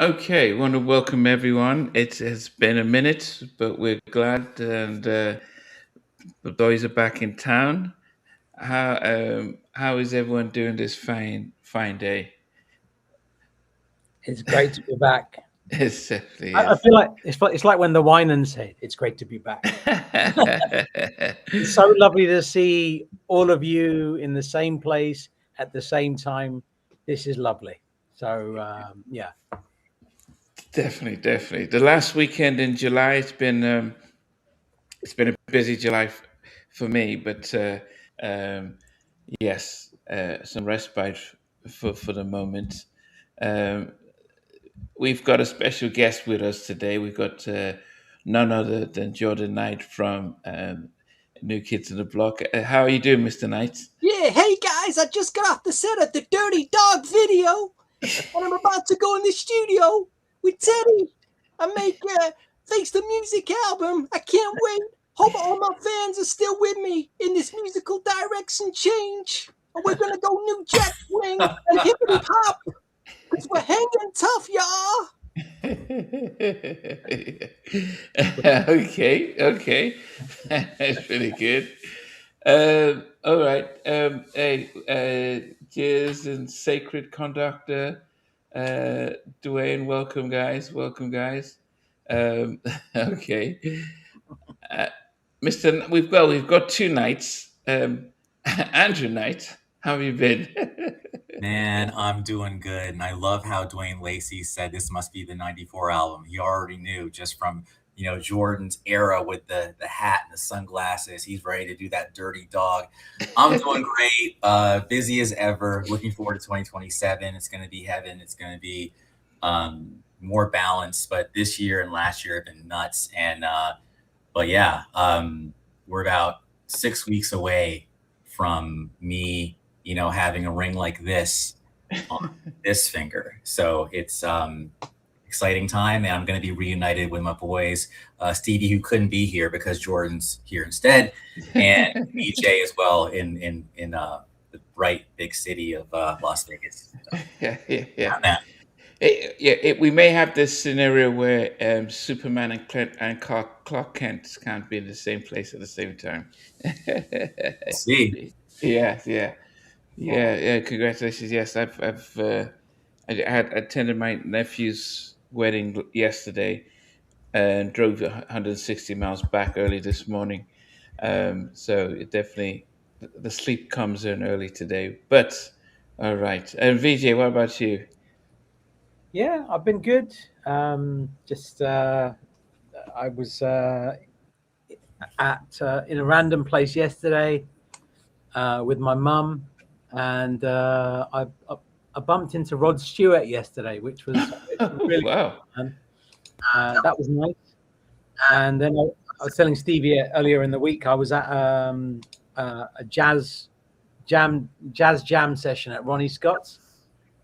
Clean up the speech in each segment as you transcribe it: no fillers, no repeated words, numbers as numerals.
Okay, want to welcome everyone. It has been a minute, but we're glad, and the boys are back in town. How is everyone doing this fine day? It's great to be back. It definitely I is. feel like it's like when the Winans said, "It's great to be back." It's so lovely to see all of you in the same place at the same time. This is lovely. So yeah, Definitely, definitely. The last weekend in July, it's been a busy July for me, but um, yes, some respite for the moment. Um, we've got a special guest with us today. We've got none other than Jordan Knight from New Kids on the Block. How are you doing, Mr. Knight? Yeah, hey guys, I just got off the set of the Dirty Dog video, and I'm about to go in the studio with Teddy. I make Face the Music album. I can't wait. Hope all my fans are still with me in this musical direction change. And we're gonna go New Jack Swing and hippity hop, because we're hanging tough, y'all. Okay, okay, that's pretty good. All right. Hey, Jizz and Sacred Conductor, Dwayne, welcome, guys. Welcome, guys. Okay. Uh, we've got two nights. Andrew Knight, how have you been? Man, I'm doing good. And I love how Dwayne Lacey said this must be the 94 album. He already knew just from, Jordan's era with the hat and the sunglasses. He's ready to do that dirty dog. I'm doing great. Busy as ever. Looking forward to 2027. It's going to be heaven. It's going to be more balanced. But this year and last year have been nuts. But yeah, we're about 6 weeks away from me having a ring like this on this finger. So it's exciting time, and I'm going to be reunited with my boys, Stevie, who couldn't be here because Jordan's here instead, and BJ as well in the bright big city of Las Vegas. So, Yeah. We may have this scenario where Superman and Clark Kent can't be in the same place at the same time. see. Yeah. Congratulations. Yes, I had attended my nephew's wedding yesterday and drove 160 miles back early this morning. So it definitely the sleep comes in early today. But all right. And VJ, what about you? yeah, I've been good. Just I was at in a random place yesterday with my mum, and I bumped into Rod Stewart yesterday, which was really Wow. fun. That was nice. And then I was telling Stevie earlier in the week I was at a jazz jam session at Ronnie Scott's,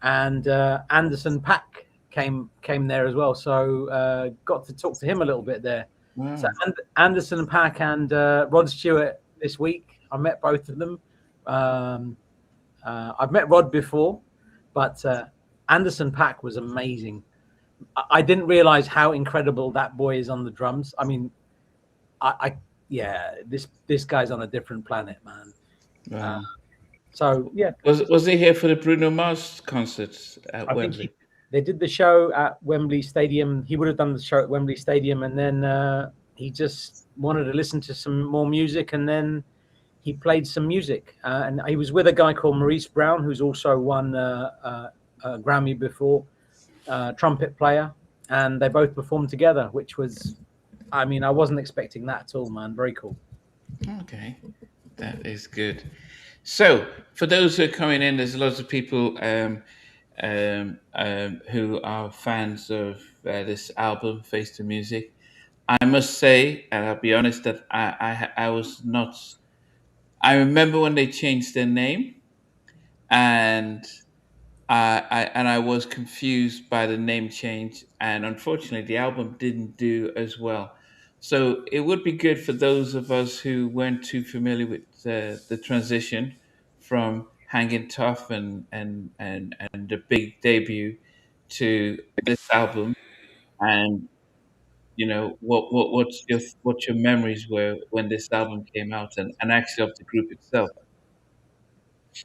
and Anderson Paak came there as well. So got to talk to him a little bit there. Wow. So Anderson Paak and Rod Stewart this week. I met both of them. I've met Rod before, but Anderson Paak was amazing. I didn't realize how incredible that boy is on the drums. I mean, this guy's on a different planet, man. Wow. So yeah, Was he here for the Bruno Mars concert at I think Wembley? they did the show at Wembley Stadium. He would have done the show at Wembley Stadium, and then he just wanted to listen to some more music, and then he played some music. And he was with a guy called Maurice Brown, who's also won a Grammy before, trumpet player, and they both performed together, which was, I mean, I wasn't expecting that at all, man. Very cool. Okay, that is good. So, for those who are coming in, there's lots of people who are fans of this album, Face the Music. I must say, and I'll be honest, that I was not. I remember when they changed their name, and I was confused by the name change, and unfortunately, the album didn't do as well. So it would be good for those of us who weren't too familiar with the transition from Hanging Tough and the big debut to this album, and what's your memories were when this album came out, and actually of the group itself.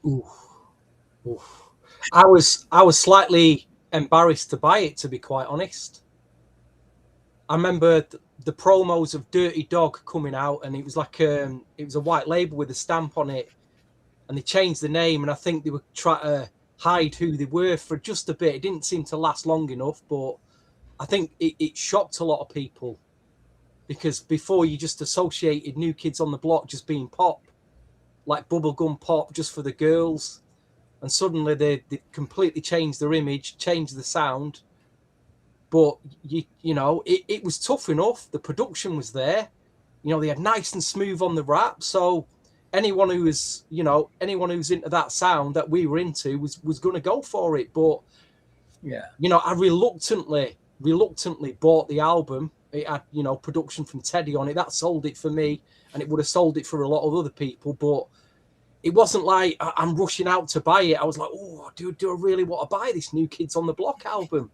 Oof. Oof. I was slightly embarrassed to buy it, to be quite honest. I remember the promos of Dirty Dog coming out, and it was like it was a white label with a stamp on it, and they changed the name, and I think they were trying to hide who they were for just a bit. It didn't seem to last long enough, but I think it shocked a lot of people, because before you just associated New Kids on the Block just being pop, like bubblegum pop just for the girls, and suddenly they completely changed their image, changed the sound. But it was tough enough. The production was there. They had Nice and Smooth on the rap. So anyone who's into that sound that we were into was going to go for it. But yeah, I reluctantly bought the album. It had production from Teddy on it. That sold it for me, and it would have sold it for a lot of other people. But it wasn't like I'm rushing out to buy it. I was like, oh, do I really want to buy this New Kids on the Block album?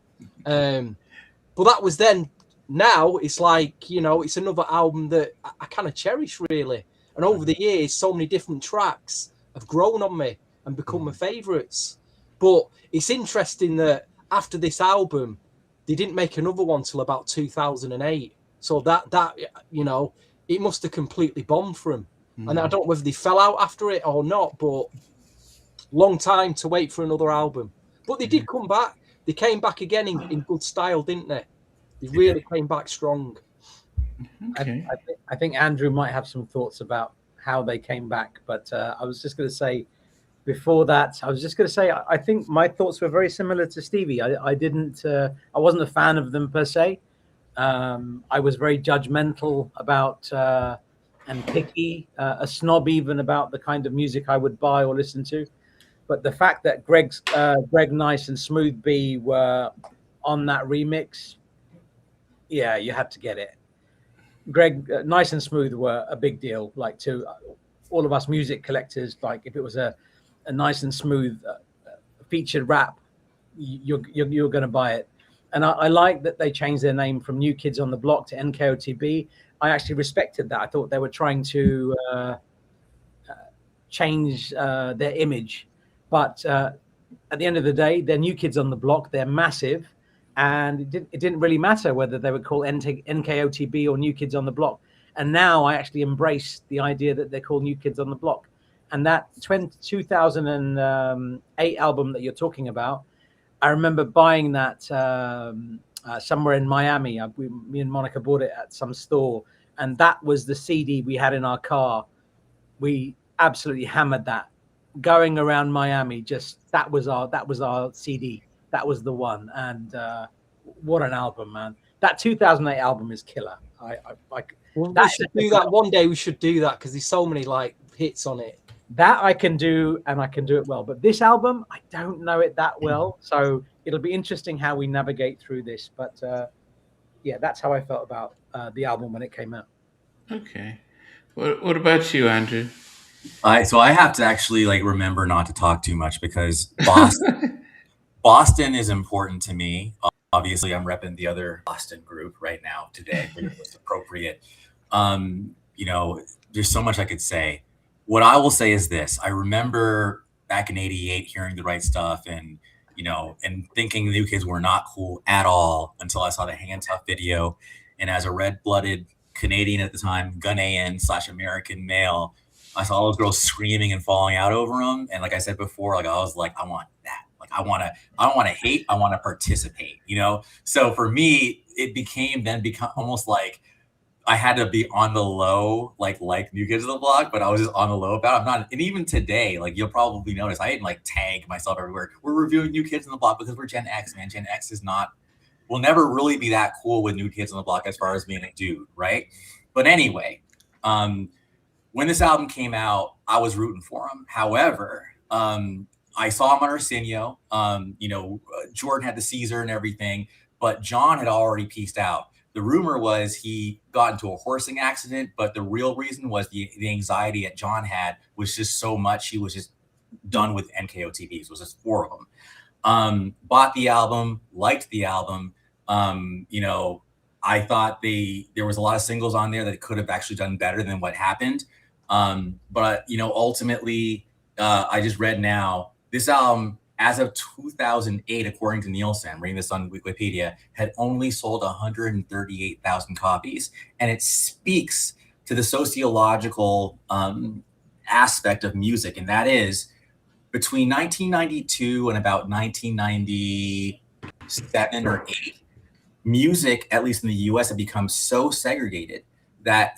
But that was then. Now it's like, it's another album that I kind of cherish, really. And over the years, so many different tracks have grown on me and become my favourites. But it's interesting that after this album, they didn't make another one till about 2008. So that it must have completely bombed for them. And I don't know whether they fell out after it or not, but long time to wait for another album. But they did come back. They came back again in good style, didn't they? They really came back strong. Okay. I think Andrew might have some thoughts about how they came back, but I was just going to say before that, I think my thoughts were very similar to Stevie. I wasn't a fan of them per se. I was very judgmental about and picky, a snob even about the kind of music I would buy or listen to. But the fact that Greg Nice and Smooth B were on that remix, yeah, you had to get it. Greg Nice and Smooth were a big deal, like to all of us music collectors. Like if it was a Nice and Smooth featured rap, you're going to buy it. And I like that they changed their name from New Kids on the Block to NKOTB. I actually respected that. I thought they were trying to change their image. But at the end of the day, they're New Kids on the Block. They're massive. And it didn't really matter whether they were called NKOTB or New Kids on the Block. And now I actually embrace the idea that they're called New Kids on the Block. And that 2008 album that you're talking about, I remember buying that somewhere in Miami. Me and Monica bought it at some store. And that was the CD we had in our car. We absolutely hammered that. Going around Miami, that was our CD. That was the one, and what an album, man! That 2008 album is killer. We should do that one day. We should do that because there's so many like hits on it. That I can do, and I can do it well. But this album, I don't know it that well, so it'll be interesting how we navigate through this. But yeah, that's how I felt about the album when it came out. Okay, what about you, Andrew? So I have to actually remember not to talk too much because Boston is important to me. Obviously, I'm repping the other Boston group right now today. It's appropriate. There's so much I could say. What I will say is this. I remember back in '88 hearing The Right Stuff and thinking the New Kids were not cool at all until I saw the Hand Tough video. And as a red-blooded Canadian at the time, Gun-AN/American male, I saw all those girls screaming and falling out over them. And like I said before, I was like, I want that. I don't want to hate. I want to participate, So for me, it became almost like I had to be on the low, like New Kids on the Block, but I was just on the low about it. I'm not, and even today, you'll probably notice, I didn't tag myself everywhere. We're reviewing New Kids on the Block because we're Gen X, man. Gen X will never really be that cool with New Kids on the Block as far as being a dude, right? But anyway, when this album came out, I was rooting for him. However, I saw him on Arsenio. Jordan had the Caesar and everything, but John had already pieced out. The rumor was he got into a horsing accident, but the real reason was the anxiety that John had was just so much. He was just done with NKOTBs. It was just 4 of them. Bought the album, liked the album. I thought there was a lot of singles on there that could have actually done better than what happened. But ultimately, I just read now this album, as of 2008, according to Nielsen, reading this on Wikipedia, had only sold 138,000 copies, and it speaks to the sociological aspect of music, and that is between 1992 and about 1997 or 8, music, at least in the US, had become so segregated that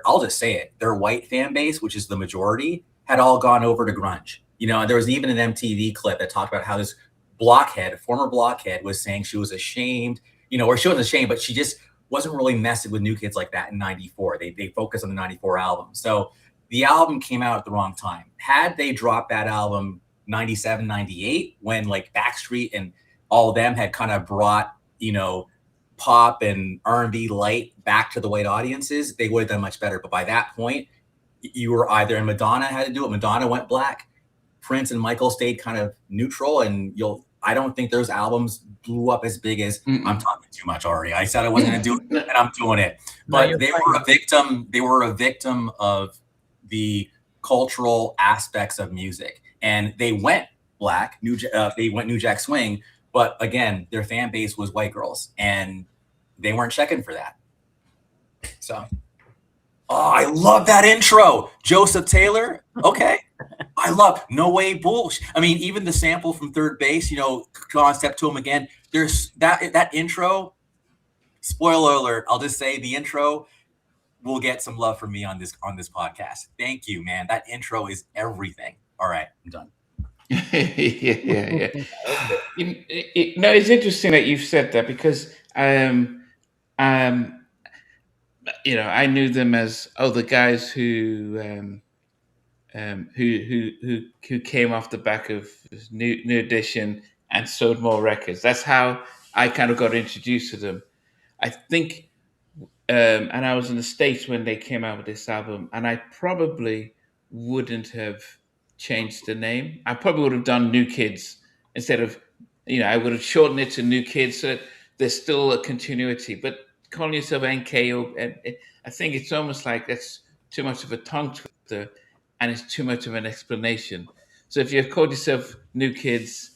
I'll just say it, their white fan base, which is the majority, had all gone over to grunge. And there was even an MTV clip that talked about how this former blockhead, was saying she was ashamed, or she wasn't ashamed, but she just wasn't really messing with New Kids like that in 94. They focused on the 94 album. So the album came out at the wrong time. Had they dropped that album 97, 98, when like Backstreet and all of them had kind of brought, pop and R&B light back to the white audiences, they would have done much better. But by that point, you were either, and Madonna had to do it. Madonna went black. Prince and Michael stayed kind of neutral, and I don't think those albums blew up as big as I'm talking too much already. I said I wasn't going to do it, and I'm doing it. But they were a victim. They were a victim of the cultural aspects of music, and they went black. They went New Jack Swing, but again, their fan base was white girls, and they weren't checking for that. So, I love that intro, Joseph Taylor. Okay. I love No Way Bullshit. I mean, even the sample from Third Base, come on, Step to Him Again. There's that intro. Spoiler alert, I'll just say the intro will get some love from me on this podcast. Thank you, man. That intro is everything. All right, I'm done. yeah. No, it's interesting that you've said that, because I knew them as the guys who came off the back of New Edition and sold more records. That's how I kind of got introduced to them. I think, and I was in the States when they came out with this album, and I probably wouldn't have changed the name. I probably would have done New Kids instead of, I would have shortened it to New Kids so that there's still a continuity. But calling yourself NKO, I think it's almost like that's too much of a tongue twister, and it's too much of an explanation. So if you have called yourself New Kids,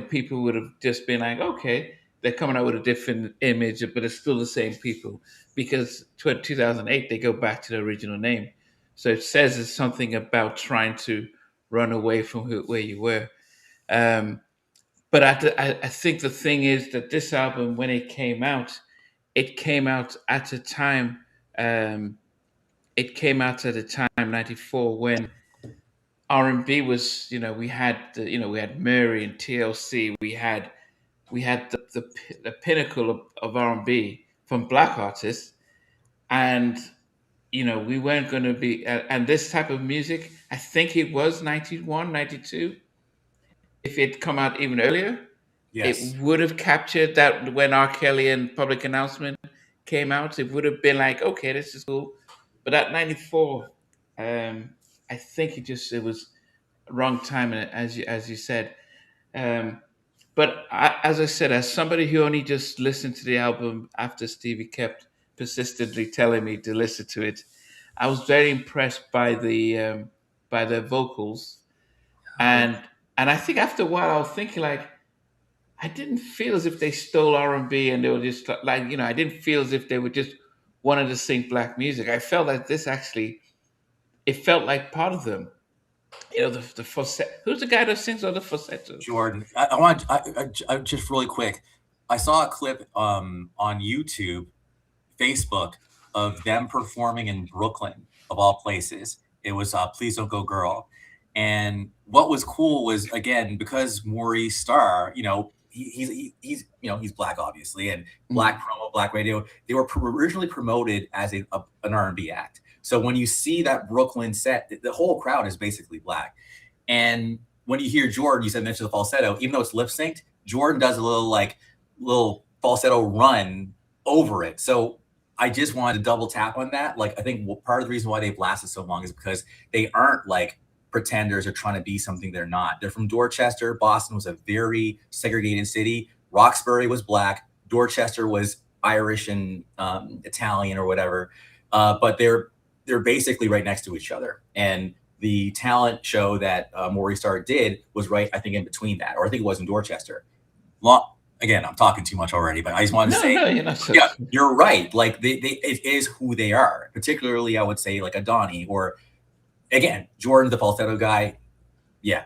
people would have just been like, okay, they're coming out with a different image, but it's still the same people. Because 2008, they go back to the original name. So it says it's something about trying to run away from where you were. But I think the thing is that this album, when it came out at a time, 94, when R&B was, we had Mary and TLC, we had the pinnacle of R&B from black artists, and we weren't going to be, and this type of music, I think it was 91, 92. If it come out even earlier, Yes. It would have captured that. When R. Kelly and Public Announcement came out, it would have been like, okay, this is cool. But at 94, I think it was wrong time, as you said. But as I said, as somebody who only just listened to the album after Stevie kept persistently telling me to listen to it, I was very impressed by the vocals, and I think after a while I was thinking, like, I didn't feel as if they stole R&B and they were just like, I didn't feel as if they were just wanted to sing black music. I felt like this actually, it felt like part of them. The falsetto. Who's the guy that sings all the falsettos? Jordan. I just really quick. I saw a clip on YouTube, Facebook, of them performing in Brooklyn, of all places. It was Please Don't Go Girl. And what was cool was, again, because Maurice Starr, he's black, obviously, and black promo, black radio. They were originally promoted as an R&B act. So when you see that Brooklyn set, the whole crowd is basically black. And when you hear Jordan, you said mention the falsetto, even though it's lip synced, Jordan does a little falsetto run over it. So I just wanted to double tap on that. Like, I think part of the reason why they've lasted so long is because they aren't like pretenders are trying to be something they're not. They're from Dorchester. Boston was a very segregated city. Roxbury was black. Dorchester was Irish and Italian or whatever. But they're basically right next to each other. And the talent show that Maury Starr did was right, I think, in between that, or I think it was in Dorchester. Again, I'm talking too much already, but I just wanted to say, you're not yeah, you're right. Like it is who they are. Particularly, I would say like a Donnie, or again, Jordan, the falsetto guy. Yeah,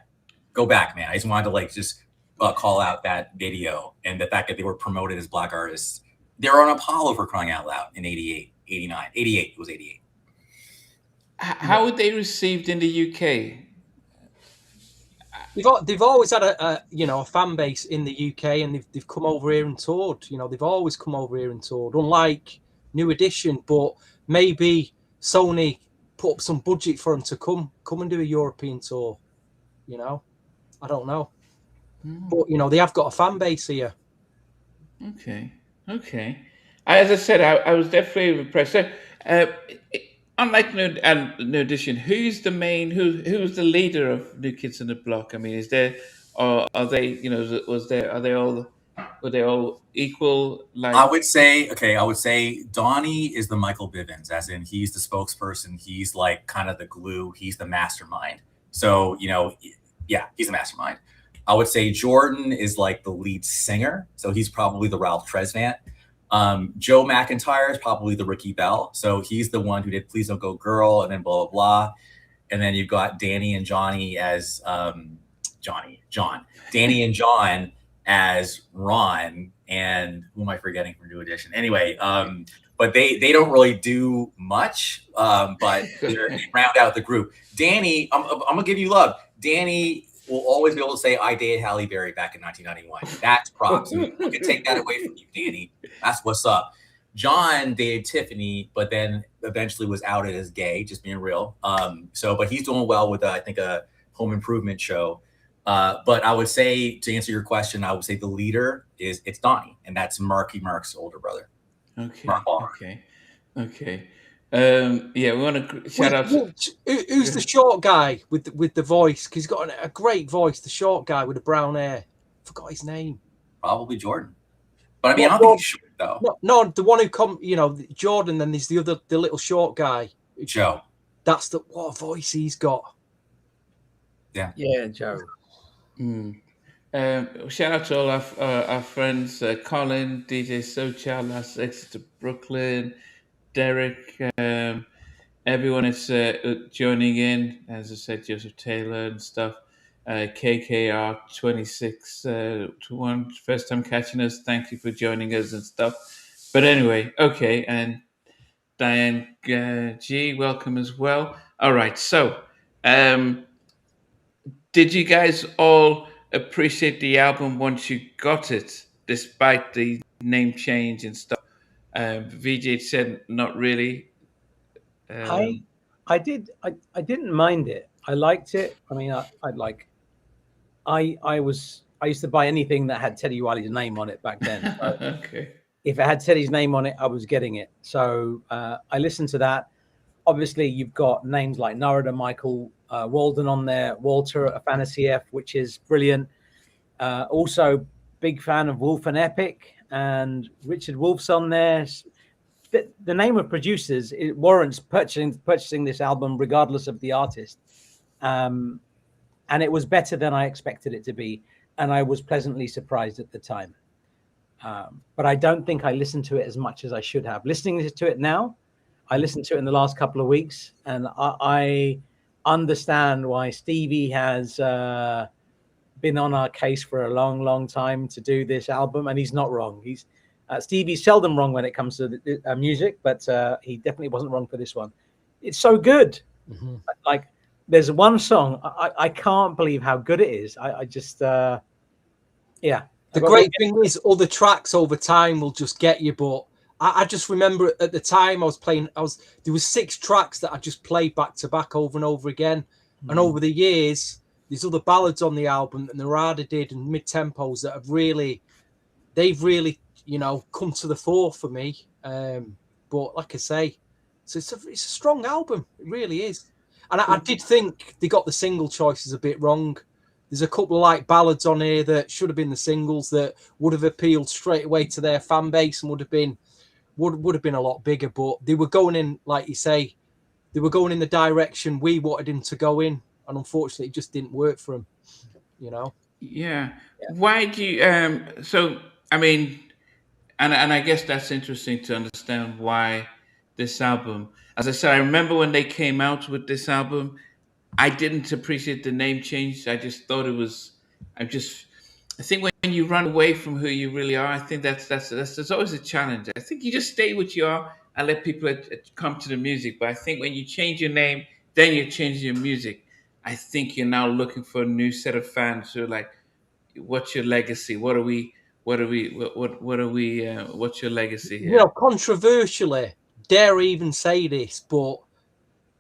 go back, man. I just wanted to like just call out that video and the fact that they were promoted as black artists. They were on Apollo, for crying out loud, in 88, 89, 88. It was 88. How were they received in the UK? They've always had a fan base in the UK, and they've come over here and toured. They've always come over here and toured. Unlike New Edition, but maybe Sony put up some budget for them to come and do a European tour. I don't know, but they have got a fan base here. Okay. As I said, I was definitely impressed. So, unlike New Edition, who's the leader of New Kids on the Block? I mean, is there, or are they? Were they all equal? Like, I would say Donnie is the Michael Bivins, as in he's the spokesperson. He's like kind of the glue. He's the mastermind. So yeah, he's the mastermind. I would say Jordan is like the lead singer, so he's probably the Ralph Tresvant. Joe McIntyre is probably the Ricky Bell, so he's the one who did Please Don't Go Girl and then blah blah blah. And then you've got Danny and Johnny as Danny and John as Ron, and who am I forgetting from New Edition? Anyway, but they don't really do much, but they round out the group. Danny, I'm gonna give you love. Danny will always be able to say, I dated Halle Berry back in 1991. That's props. We can take that away from you, Danny. That's what's up. John dated Tiffany, but then eventually was outed as gay, just being real. But he's doing well with, I think, a home improvement show. But I would say, to answer your question, I would say the leader it's Donnie, and that's Mark's older brother. Okay. Mark Wahlberg. Okay. Yeah, we want to shout out. Who's the short guy with the voice? Because he's got a great voice. The short guy with the brown hair. Forgot his name. Probably Jordan. But I mean, I don't think he's short though. No, the one who Jordan. Then there's the little short guy. Joe. That's what a voice he's got. Yeah, Joe. Shout out to all our friends, Colin, DJ Sochal, Last Exit to Brooklyn, Derek, everyone is joining in. As I said, Joseph Taylor and stuff. KKR 26 to 1, first time catching us. Thank you for joining us and stuff. But anyway, okay, and Diane G, welcome as well. All right, so did you guys all appreciate the album once you got it, despite the name change and stuff? VJ said not really. I didn't mind it. I liked it. I mean, I used to buy anything that had Teddy Riley's name on it back then. Okay. If it had Teddy's name on it, I was getting it. So I listened to that. Obviously, you've got names like Narada Michael Walden on there, Walter Afanasieff, which is brilliant. Also, big fan of Wolf and Epic, and Richard Wolf's on there. The name of producers, it warrants purchasing this album regardless of the artist. And it was better than I expected it to be, and I was pleasantly surprised at the time. But I don't think I listened to it as much as I should have. Listening to it now, I listened to it in the last couple of weeks, and I understand why Stevie has been on our case for a long, long time to do this album, and he's not wrong. Stevie's seldom wrong when it comes to music, but he definitely wasn't wrong for this one. It's so good. Mm-hmm. Like, there's one song, I can't believe how good it is. I just, yeah. The great thing is, other tracks over time will just get you, but I just remember at the time I was playing, there was 6 tracks that I just played back to back over and over again. Mm. And over the years, there's other ballads on the album that Narada did and mid-tempos that they've really, come to the fore for me. But like I say, it's a strong album. It really is. And I did think they got the single choices a bit wrong. There's a couple of like ballads on here that should have been the singles that would have appealed straight away to their fan base and would have been a lot bigger. But they were going in, like you say, they were going in the direction we wanted him to go in, and unfortunately, it just didn't work for him. You know. Yeah. Why do you? So I mean, and I guess that's interesting to understand why this album. As I said, I remember when they came out with this album. I didn't appreciate the name change. I just thought it was. I think when you run away from who you really are, I think that's always a challenge. I think you just stay what you are and let people come to the music. But I think when you change your name, then you're changing your music. I think you're now looking for a new set of fans who are like, what's your legacy? What are we? What are we? What are we? What's your legacy here? You know, controversially, dare I even say this, but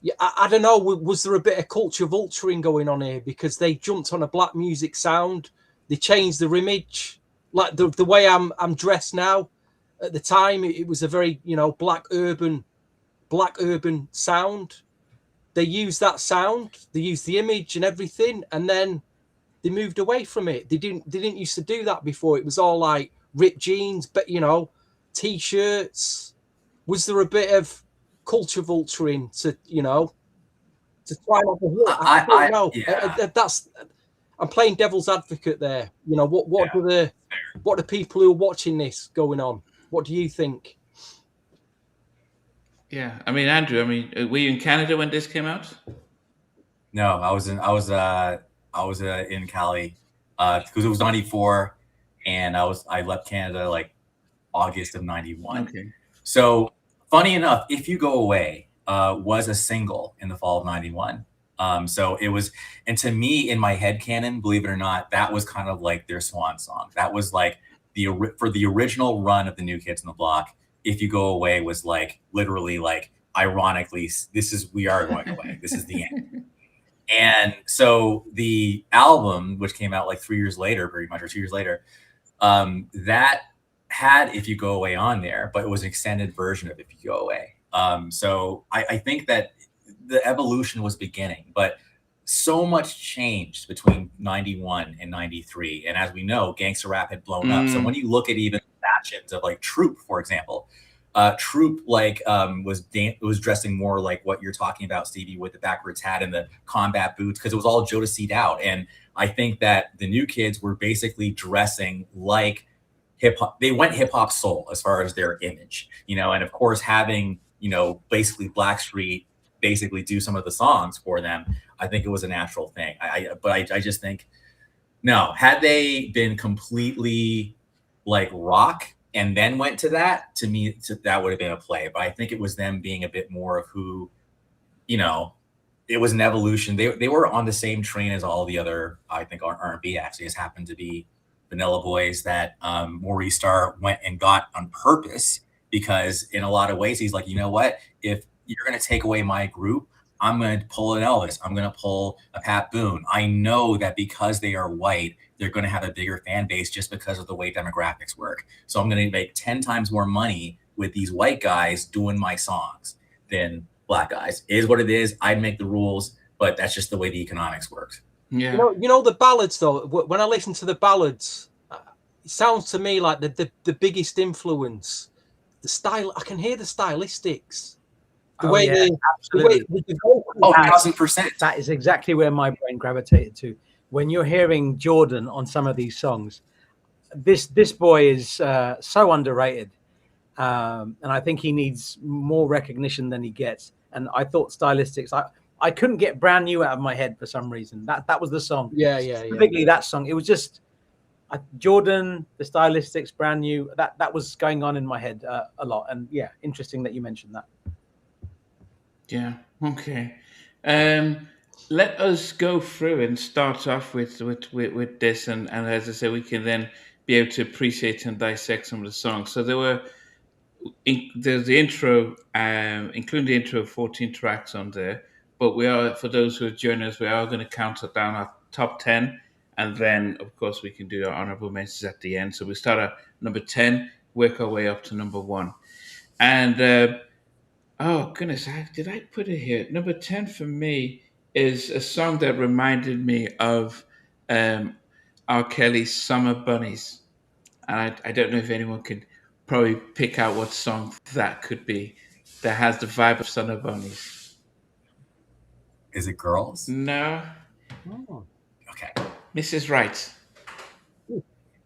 yeah, I don't know. Was there a bit of culture vulturing going on here because they jumped on a black music sound? They changed their image, like the way I'm dressed now. At the time, it was a very black urban sound. They used that sound. They used the image and everything, and then they moved away from it. They didn't used to do that before. It was all like ripped jeans, but t-shirts. Was there a bit of culture vulturing to try and have a hit? I don't know. Yeah. I'm playing devil's advocate there. What do people who are watching this going on? What do you think? Yeah, I mean, Andrew. I mean, were you in Canada when this came out? No, I was in Cali because it was 94, and I left Canada like August of 91. Okay. So funny enough, If You Go Away was a single in the fall of 91. So it was, and to me, in my headcanon, believe it or not, that was kind of like their swan song. That was like for the original run of the New Kids on the Block. If You Go Away was like literally like ironically, we are going away. This is the end. And so the album, which came out like 3 years later, pretty much, or 2 years later, that had If You Go Away on there, but it was an extended version of If You Go Away. So I think that the evolution was beginning, but so much changed between 91 and 93. And as we know, gangster rap had blown up. So when you look at even fashions of like Troop, for example, Troop was dressing more like what you're talking about, Stevie, with the backwards hat and the combat boots, because it was all Jodeci'd out. And I think that the New Kids were basically dressing like hip hop. They went hip hop soul as far as their image, and of course having, basically Blackstreet basically do some of the songs for them. I think it was a natural thing. I just think, no, had they been completely like rock and then went to that, to me, that would have been a play. But I think it was them being a bit more of who, it was an evolution. They were on the same train as all the other, I think, R&B actually. Just happened to be Vanilla Boys that Maurice Starr went and got on purpose, because in a lot of ways he's like, you know what, if you're going to take away my group, I'm going to pull an Elvis. I'm going to pull a Pat Boone. I know that because they are white, they're going to have a bigger fan base just because of the way demographics work. So I'm going to make 10 times more money with these white guys doing my songs than black guys. It is what it is. I make the rules, but that's just the way the economics works. Yeah. You know the ballads though. When I listen to the ballads, it sounds to me like the biggest influence. The style, I can hear the stylistics. The way absolutely. the vocals, 1,000%. That is exactly where my brain gravitated to. When you're hearing Jordan on some of these songs, this boy is so underrated, and I think he needs more recognition than he gets. And I thought stylistics, I couldn't get Brand New out of my head for some reason. That was the song. Yeah. Specifically that song. It was just Jordan, the stylistics, Brand New. That was going on in my head a lot. And yeah, interesting that you mentioned that. Yeah. Okay. Let us go through and start off with this, and as I say, we can then be able to appreciate and dissect some of the songs. So there's the intro, including the intro, 14 tracks on there. But we are, for those who are joining us, we are going to count it down our top 10, and then of course we can do our honorable mentions at the end. So we start at number 10, work our way up to number 1, and Oh goodness, did I put it here? Number 10 for me is a song that reminded me of um, R. Kelly's "Summer Bunnies," and I don't know if anyone could probably pick out what song that could be. That has the vibe of "Summer Bunnies." Is it Girls? No, Oh. Okay. Mrs. Right.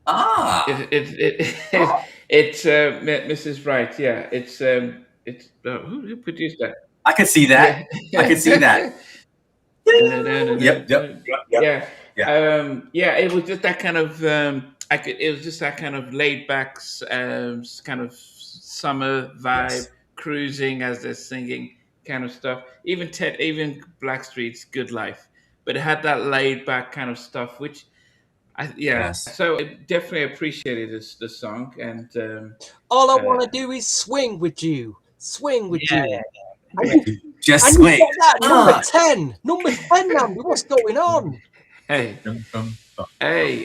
Ah. It's Mrs. Right. Yeah, it's who produced that? I could see that. Yeah. I could see that. Yep. Yeah. Yeah. Yeah, it was just that kind of it was just that kind of laid back kind of summer vibe, Yes. cruising as they're singing kind of stuff. Even Blackstreet's Good Life, but it had that laid back kind of stuff, which Yes. so I definitely appreciated the song, and All I want to do is swing with you. Swing with you. Just And you swing. got that number 10. Number 10, Nambi. What's going on? hey,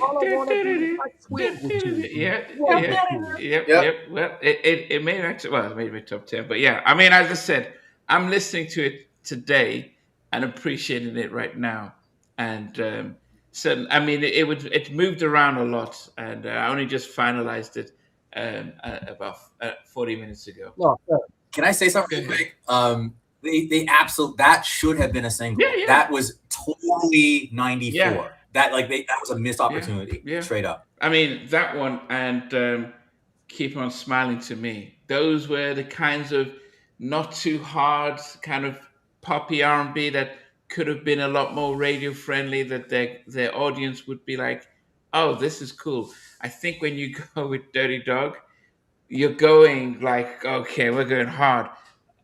All I want to do is swing with you. yeah, Swing yeah, with you. yep. Well, it made actually, well, it made my top 10, but yeah, I mean, as I said, I'm listening to it today and appreciating it right now, and so I mean, it moved around a lot, and I only just finalized it about 40 minutes ago. No, no. Can I say something real quick? They absolutely, that should have been a single. Yeah. That was totally 94. Yeah. That was a missed opportunity. Yeah. Straight up. I mean, that one and Keep On Smiling to Me. Those were the kinds of not too hard kind of poppy R&B that could have been a lot more radio friendly, that their audience would be like, oh, this is cool. I think when you go with Dirty Dog, you're going like, okay, we're going hard.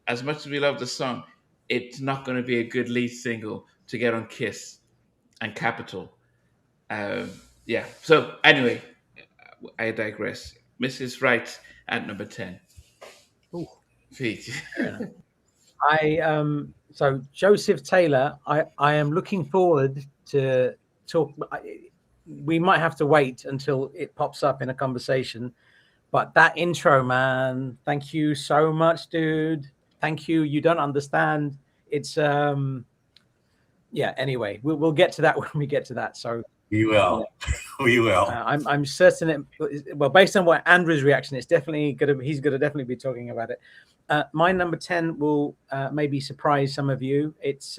As much as we love the song, it's not going to be a good lead single to get on Kiss and Capitol. Yeah. So anyway, I digress. Mrs. Right at number 10. Ooh. Pete. So Joseph Taylor, I am looking forward to talk. We might have to wait until it pops up in a conversation, but that intro, man, thank you so much, dude. Thank you. You don't understand. It's yeah. Anyway, we'll get to that when we get to that. So We will. We will. I'm certain it. Well, based on what Andrew's reaction, it's definitely he's gonna definitely be talking about it. My number 10 will maybe surprise some of you. It's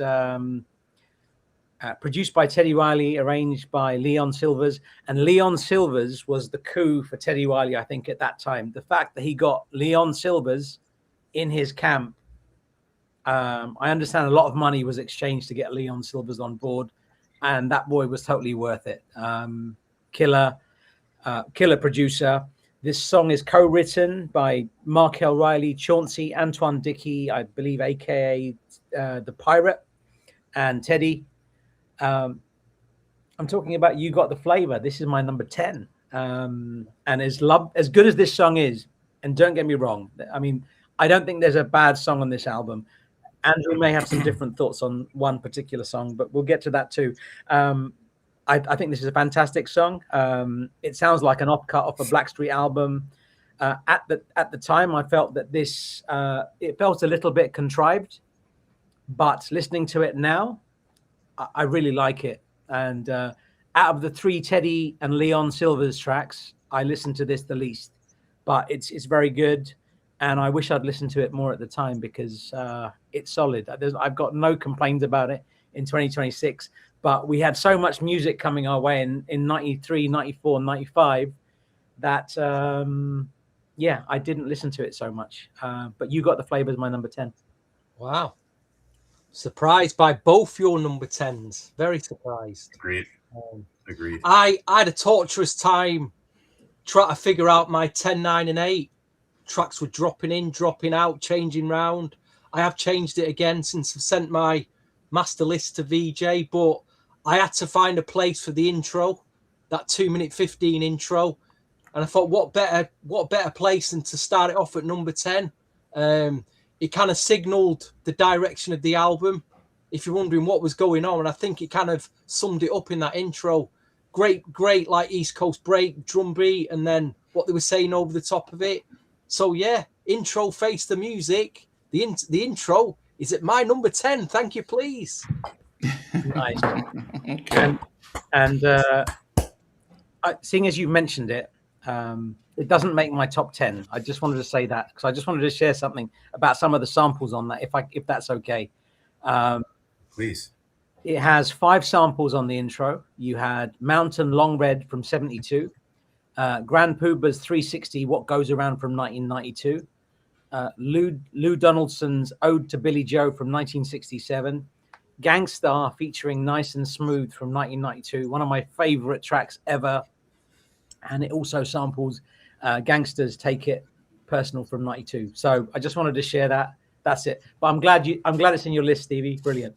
produced by Teddy Riley, arranged by Leon Sylvers, and Leon Sylvers was the coup for Teddy Riley, I think, at that time. The fact that he got Leon Sylvers in his camp, I understand a lot of money was exchanged to get Leon Sylvers on board, and that boy was totally worth it. Killer producer. This song is co-written by Markel Riley, Chauncey, Antoine Dickey, I believe, aka the Pirate, and Teddy. I'm talking about You Got the Flavor. This is my number 10. And as good as this song is, and don't get me wrong, I mean, I don't think there's a bad song on this album. Andrew may have some different thoughts on one particular song, but we'll get to that too. I think this is a fantastic song. It sounds like an offcut off a Blackstreet album. At the time, I felt that this it felt a little bit contrived, but listening to it now, I really like it. And out of the 3 Teddy and Leon Sylvers tracks, I listened to this the least, but it's very good. And I wish I'd listened to it more at the time because it's solid. I've got no complaints about it in 2026. But we had so much music coming our way in 93, 94, 95 that, yeah, I didn't listen to it so much. But You Got the Flavor is my number 10. Wow. Surprised by both your number 10s. Very surprised. Agreed. Agreed. I had a torturous time trying to figure out my 10, 9, and 8. Tracks were dropping in, dropping out, changing round. I have changed it again since I've sent my master list to VJ, but I had to find a place for the intro, that 2-minute 15 intro. And I thought, what better place than to start it off at number 10? It kind of signaled the direction of the album, if you're wondering what was going on. And I think it kind of summed it up in that intro. Great, like East Coast break, drum beat, and then what they were saying over the top of it. So yeah, intro faced the music the intro is at my number 10. Thank you, please. Nice. Okay. And seeing as you mentioned it, it doesn't make my top 10. I just wanted to say that because I just wanted to share something about some of the samples on that, if that's okay. Please. It has 5 samples on the intro. You had Mountain Long Red from 72, Grand Puba's 360 What Goes Around from 1992, Lou Donaldson's Ode to Billy Joe from 1967, Gangstar featuring Nice and Smooth from 1992, one of my favorite tracks ever. And it also samples Gangsters Take It Personal from 92. So I just wanted to share that. That's it. But I'm glad it's in your list, Stevie. Brilliant.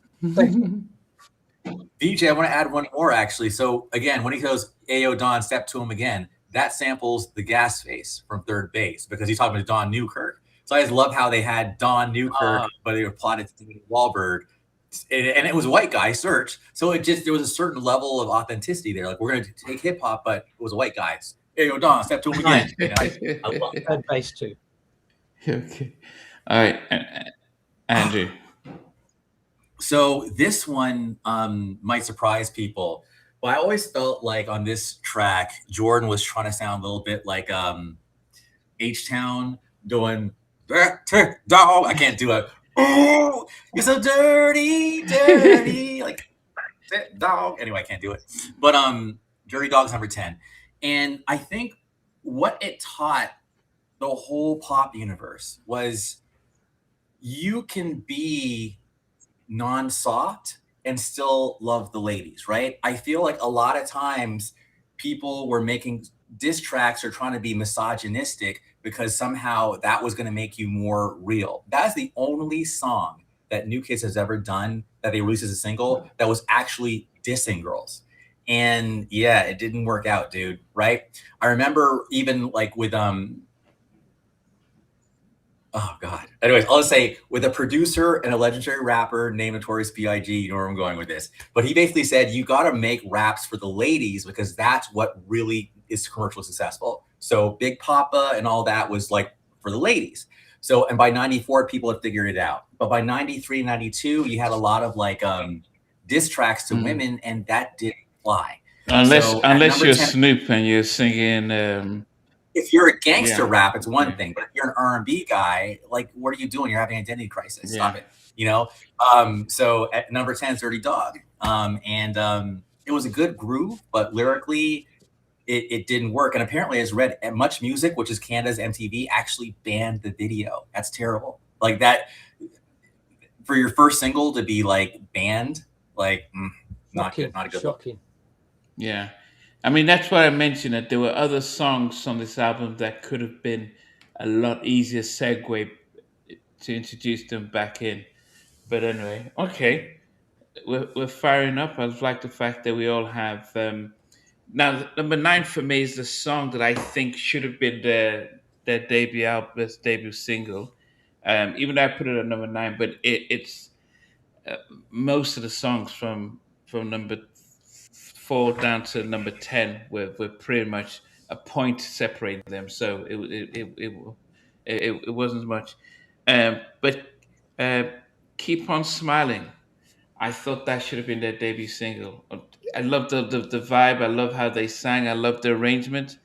DJ, I want to add one more actually. So again, when he goes Ayo Don, step to him again, that samples the Gas Face from Third Base because he's talking to Don Newkirk. So I just love how they had Don Newkirk, but they were plotted to do Wahlberg. And it was a white guy search. So there was a certain level of authenticity there. Like, we're going to take hip hop, but it was a white guy. Ayo Don, step to him again. You know, I love that. Third Base too. Okay. All right. Andrew. So this one might surprise people, but I always felt like on this track, Jordan was trying to sound a little bit like H-Town doing Dawg. I can't do it. Oh, you're so dirty, dirty, like Dawg. Anyway, I can't do it. But Dirty Dawg's number 10. And I think what it taught the whole pop universe was you can be non-soft and still love the ladies, right? I feel like a lot of times people were making diss tracks or trying to be misogynistic because somehow that was going to make you more real. That's the only song that New Kids has ever done that they released as a single that was actually dissing girls. And yeah, it didn't work out, dude, right? I remember even like with oh God. Anyways, I'll just say with a producer and a legendary rapper named Notorious B.I.G., you know where I'm going with this. But he basically said, you got to make raps for the ladies because that's what really is commercially successful. So Big Papa and all that was like for the ladies. So, and by 94, people had figured it out. But by 93, 92, you had a lot of like diss tracks to women, and that didn't fly. Unless you're 10, Snoop and you're singing... if you're a gangster rap, it's one thing. But if you're an R&B guy, like, what are you doing? You're having an identity crisis. Stop it. You know? So at number 10 is Dirty Dawg. It was a good groove, but lyrically, it didn't work. And apparently, as read, Much Music, which is Canada's MTV, actually banned the video. That's terrible. Like that, for your first single to be like banned, like not good, not a good look. Yeah. I mean, that's why I mentioned that there were other songs on this album that could have been a lot easier segue to introduce them back in. But anyway, okay. We're firing up. I like the fact that we all have... now, number 9 for me is the song that I think should have been their debut album, debut single. Even though I put it at number 9, but it's most of the songs from number 4 down to number 10 were pretty much a point separating them. So it wasn't much. But Keep On Smiling, I thought that should have been their debut single. I love the vibe. I love how they sang. I love the arrangement.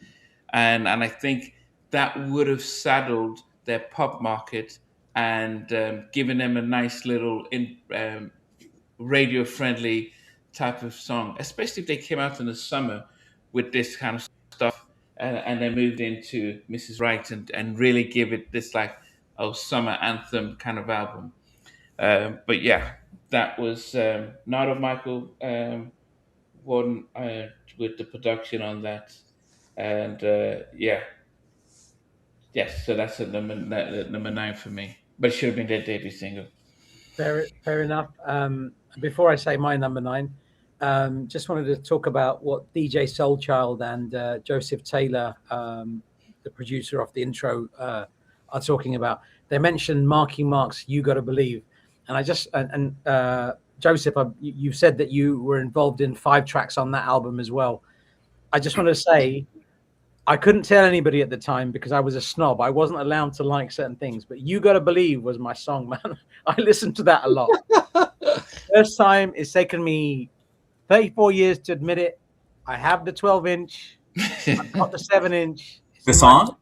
And I think that would have saddled their pop market and given them a nice little radio-friendly type of song, especially if they came out in the summer with this kind of stuff and they moved into Mrs. Right and really give it this like summer anthem kind of album. But yeah, that was Narada Michael Walden with the production on that. And yes, so that's number 9 for me. But it should have been their debut single. Fair enough. Before I say my number 9, just wanted to talk about what DJ Soulchild and Joseph Taylor, the producer of the intro, are talking about. They mentioned Marky Mark's "You Gotta Believe," and I just Joseph, you said that you were involved in 5 tracks on that album as well. I just want to say I couldn't tell anybody at the time because I was a snob. I wasn't allowed to like certain things. But You Gotta Believe was my song, man. I listened to that a lot. First time, it's taken me 34 years to admit it. I have the 12-inch. I've got the 7-inch. The song?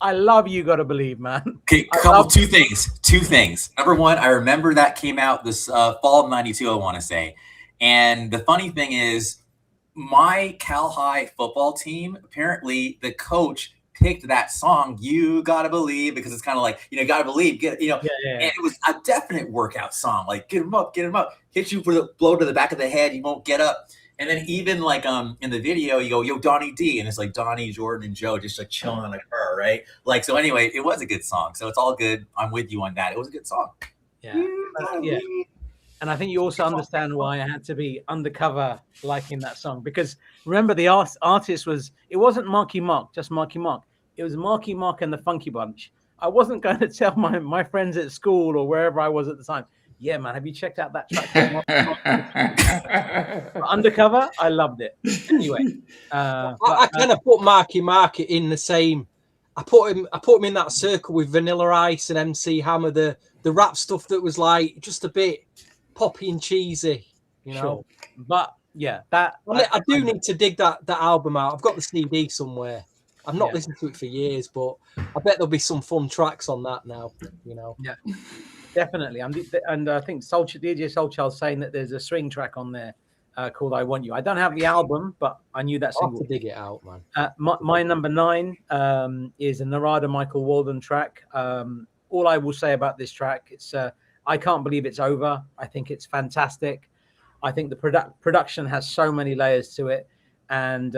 I love You Gotta Believe, man. Okay, two things. Number one, I remember that came out this fall of '92, I want to say. And the funny thing is, my Cal High football team, apparently the coach picked that song, You Gotta Believe, because it's kind of like, gotta believe, and it was a definite workout song. Like, get him up, hit you for the blow to the back of the head, you won't get up. And then even like in the video, you go, yo, Donnie D, and it's like Donnie, Jordan, and Joe just like chilling on the car, right? Like, so anyway, it was a good song. So it's all good. I'm with you on that. It was a good song. Yeah. And I think you also understand why I had to be undercover liking that song. Because remember, the artist it wasn't Marky Mark, just Marky Mark. It was Marky Mark and the Funky Bunch. I wasn't going to tell my friends at school or wherever I was at the time, yeah, man, have you checked out that track? Undercover, I loved it. Anyway. I kind of put Marky Mark in the same. I put him in that circle with Vanilla Ice and MC Hammer, the rap stuff that was like just a bit poppy and cheesy, Sure. But yeah, I do need to dig that album out. I've got the CD somewhere. I've not listened to it for years, but I bet there'll be some fun tracks on that now. Yeah, definitely. And I think DJ Soulchild's saying that there's a swing track on there called "I Want You." I don't have the album, but I knew that single. I'll have to dig it out, man. My number 9 is a Narada Michael Walden track. All I will say about this track, it's I Can't Believe It's Over. I think it's fantastic. I think the production has so many layers to it. And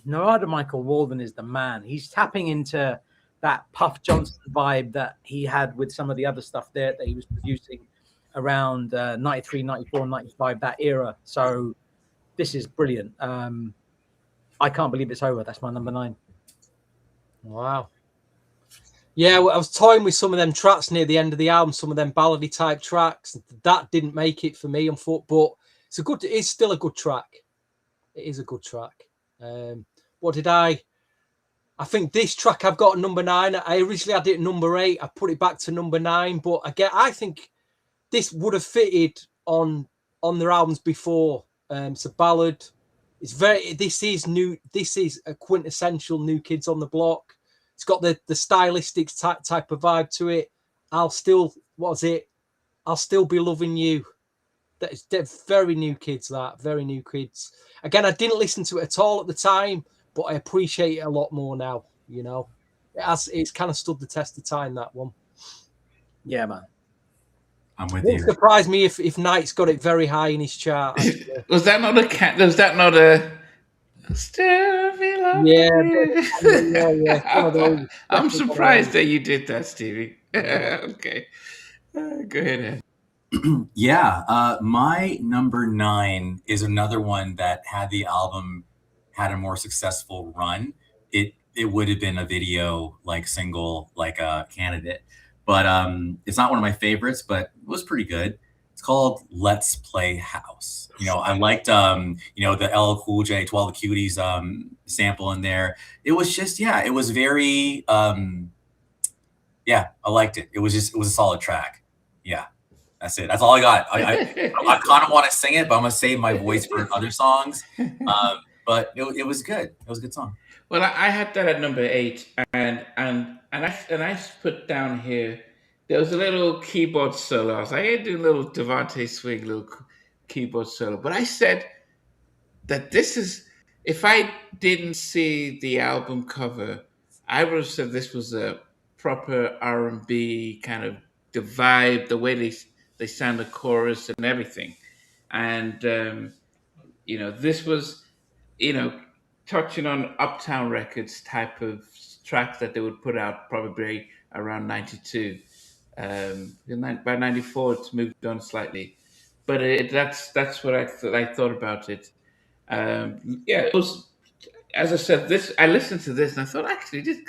Narada Michael Walden is the man. He's tapping into that Puff Johnson vibe that he had with some of the other stuff there that he was producing around 93, 94, 95, that era. So this is brilliant. I Can't Believe It's Over. That's my number 9. Wow. Yeah, well, I was toying with some of them tracks near the end of the album, some of them ballady type tracks. That didn't make it for me on foot, but it's still a good track. It is a good track. What did I think this track I've got at number 9. I originally had it at number 8. I put it back to number 9, but I think this would have fitted on their albums before. It's a ballad. This is new. This is a quintessential New Kids on the Block. It's got the stylistic type of vibe to it. I'll still be loving you. They're very New Kids. Very New Kids. Again, I didn't listen to it at all at the time, but I appreciate it a lot more now. It's kind of stood the test of time, that one. Yeah, man. I'm with you. It wouldn't surprise me if Knight's got it very high in his chart. Was that not a Still feel like yeah. I'm surprised that you did that, Stevie. Okay. Go ahead. Yeah. My number 9 is another one that had the album had a more successful run. It would have been a video like single, like a candidate, but it's not one of my favorites, but it was pretty good. It's called Let's Play House. I liked, the LL Cool J, To All the Cuties sample in there. It was just, it was very, I liked it. It was a solid track. Yeah, that's it. That's all I got. I kind of want to sing it, but I'm going to save my voice for other songs. But it was good. It was a good song. Well, I had that at number 8, and I put down here, there was a little keyboard solo. I was like, hey, do a little Devante Swing, little keyboard solo. But I said that this is, if I didn't see the album cover, I would have said this was a proper R&B kind of the vibe, the way they sound the chorus and everything. And, this was, touching on Uptown Records type of tracks that they would put out probably around 92. By 94, it's moved on slightly, but that's what I thought about it. It was, as I said, I listened to this and I thought, actually, these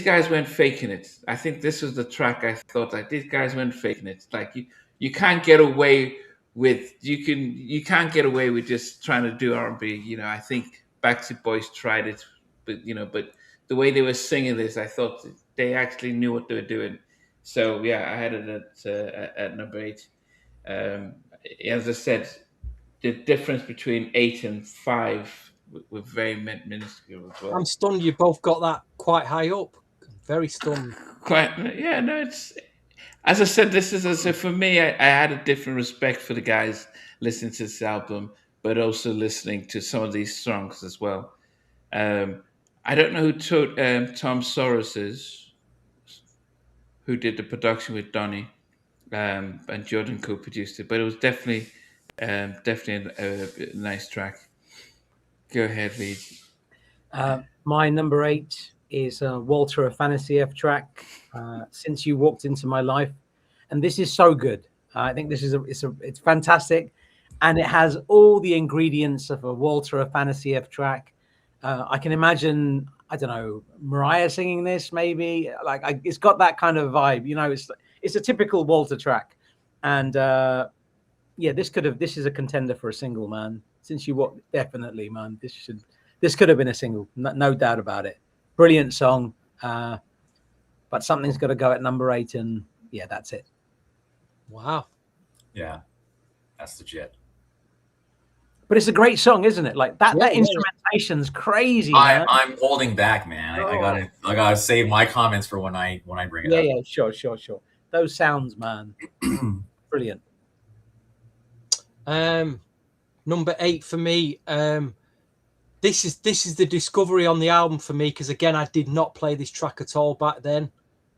guys went faking it. I think this was the track I thought, like, these guys went faking it. Like you can't get away with you can't get away with just trying to do R&B. I think Backstreet Boys tried it, but but the way they were singing this, I thought they actually knew what they were doing. So yeah, I had it at number 8. Um, as I said, the difference between 8 and 5 were very minuscule as well. I'm stunned you both got that quite high up. Very stunned. Quite, yeah. No, it's as I said. This is for me. I had a different respect for the guys listening to this album, but also listening to some of these songs as well. I don't know who Tom Soros is, who did the production with Donny, and Jordan co-produced it, but it was definitely a nice track. Go ahead, Reed. My number 8 is a Walter Afanasieff track, "Since You Walked Into My Life," and this is so good. I think this is it's fantastic, and it has all the ingredients of a Walter Afanasieff track. I can imagine, I don't know, Mariah singing this, maybe. It's got that kind of vibe, It's a typical Walter track, and yeah, this is a contender for a single, man. Since You Walked, definitely, man. This could have been a single, no doubt about it. Brilliant song, but something's got to go at number 8, and yeah, that's it. Wow. Yeah, that's legit. But it's a great song, isn't it? Like that instrumentation's crazy. I'm holding back, man. I gotta save my comments for when I bring it up. Yeah, sure. Those sounds, man, brilliant. Number 8 for me. This is the discovery on the album for me, because again, I did not play this track at all back then,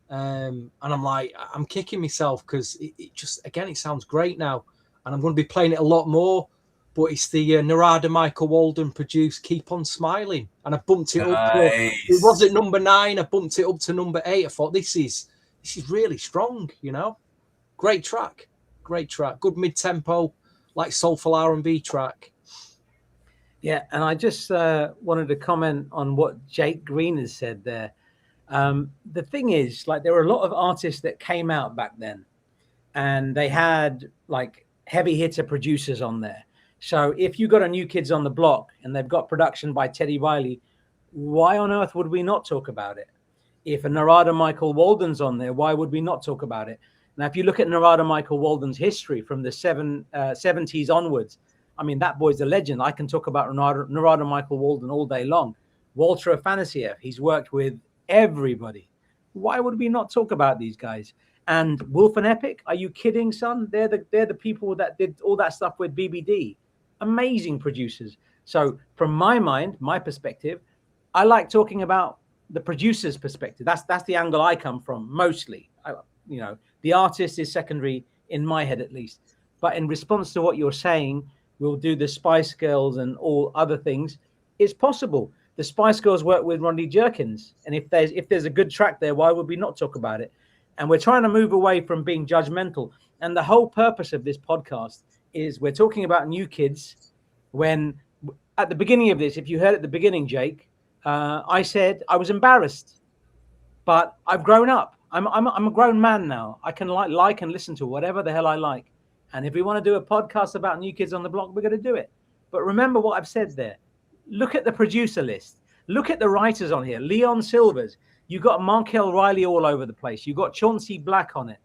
and I'm kicking myself because it just, again, it sounds great now, and I'm going to be playing it a lot more. But it's the Narada Michael Walden produced "Keep On Smiling," and I bumped it up. It was at number 9. I bumped it up to number 8. I thought this is really strong, Great track, good mid-tempo, like soulful R&B track. Yeah, and I just wanted to comment on what Jake Green has said there. The thing is, like, there were a lot of artists that came out back then, and they had like heavy hitter producers on there. So if you got a New Kids on the Block and they've got production by Teddy Riley, why on earth would we not talk about it? If a Narada Michael Walden's on there, why would we not talk about it? Now, if you look at Narada Michael Walden's history from the 70s onwards, I mean, that boy's a legend. I can talk about Narada Michael Walden all day long. Walter Afanasieff, he's worked with everybody. Why would we not talk about these guys? And Wolf and Epic, are you kidding, son? They're the people that did all that stuff with BBD. Amazing producers. So from my mind, my perspective, I like talking about the producer's perspective. That's the angle I come from mostly. The artist is secondary in my head, at least. But in response to what you're saying, we'll do the Spice Girls and all other things. It's possible. The Spice Girls work with Rodney Jerkins, and if there's a good track there, why would we not talk about it? And we're trying to move away from being judgmental. And the whole purpose of this podcast is we're talking about New Kids. When at the beginning of this, if you heard at the beginning, Jake, I said I was embarrassed, but I've grown up. I'm a grown man now. I can like and listen to whatever the hell I like. And if we want to do a podcast about New Kids on the Block, we're going to do it. But remember what I've said there. Look at the producer list. Look at the writers on here. Leon Sylvers. You got Markel Riley all over the place. You got Chauncey Black on it.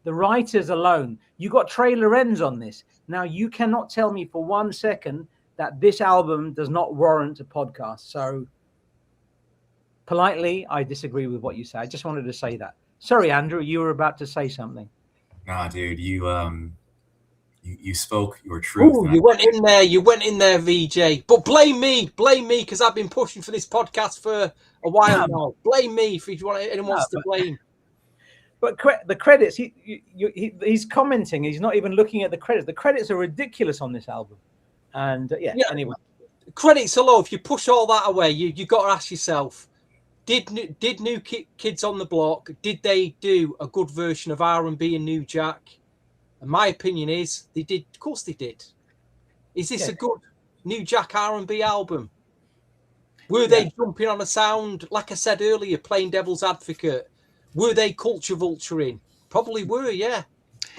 The writers alone. You got Trey Lorenz on this. Now, you cannot tell me for 1 second that this album does not warrant a podcast. So, politely, I disagree with what you say. I just wanted to say that. Sorry, Andrew, you were about to say something. Nah, dude, you spoke your truth. Ooh, you went in there, VJ. But blame me, because I've been pushing for this podcast for a while now. Blame me if anyone wants to blame. But the credits, he's commenting. He's not even looking at the credits. The credits are ridiculous on this album. And anyway. Credits are low. If you push all that away, you got to ask yourself, did New Kids on the Block, did they do a good version of R&B and New Jack? And my opinion is they did. Of course they did. Is this a good New Jack R&B album? Were they jumping on a sound, like I said earlier, playing devil's advocate? Were they culture vulturing? Probably were, yeah.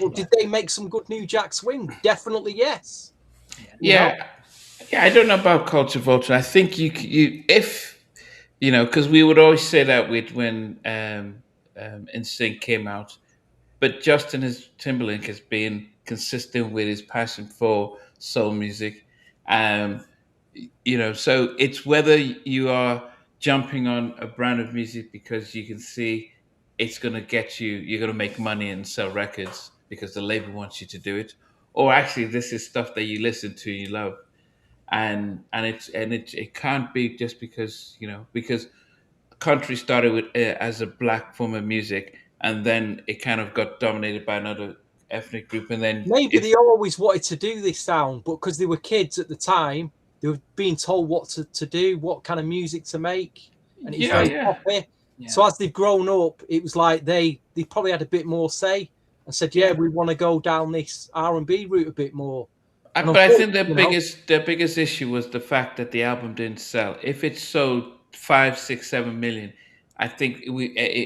But did they make some good New Jack swing? Definitely yes. Yeah. Yeah, I don't know about culture vulture. I think if because we would always say that with when NSYNC came out, but Timberlake has been consistent with his passion for soul music. Um, so it's whether you are jumping on a brand of music because you can see it's going to get you're going to make money and sell records because the label wants you to do it, or actually this is stuff that you listen to and you love, and it can't be just because country started with as a black form of music, and then it kind of got dominated by another ethnic group, and then Maybe they always wanted to do this sound, but because they were kids at the time, they were being told what to do, what kind of music to make, and it's very poppy. Yeah. So as they've grown up, it was like they probably had a bit more say and said, "Yeah, we want to go down this R&B route a bit more." But I think the biggest issue was the fact that the album didn't sell. If it sold 5, 6, 7 million, I think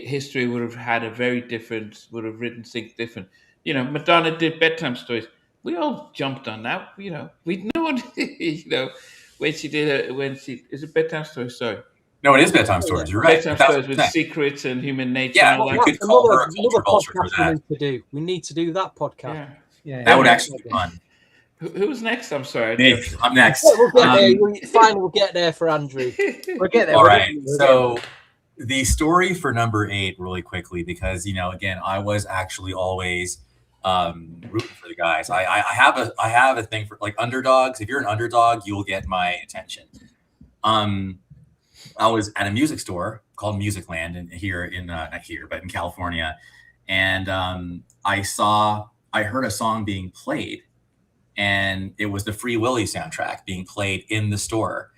history would have had a very different, would have written things different. Madonna did bedtime stories. We all jumped on that. We know what when she did is it bedtime stories? Sorry. No, it is bedtime stories. You're right. Bedtime stories with secrets and human nature. Yeah, and all you that. could call her a culture vulture for that. We need to do that podcast. Yeah, that would actually be fun. Who's next? I'm sorry. Me. I'm next. We'll get there. Fine, we'll get there for Andrew. We'll get there. All right. So the story for number 8, really quickly, because again, I was actually always rooting for the guys. I have a thing for like underdogs. If you're an underdog, you will get my attention. I was at a music store called Musicland not here, but in California, and I heard a song being played. And it was the Free Willy soundtrack being played in the store.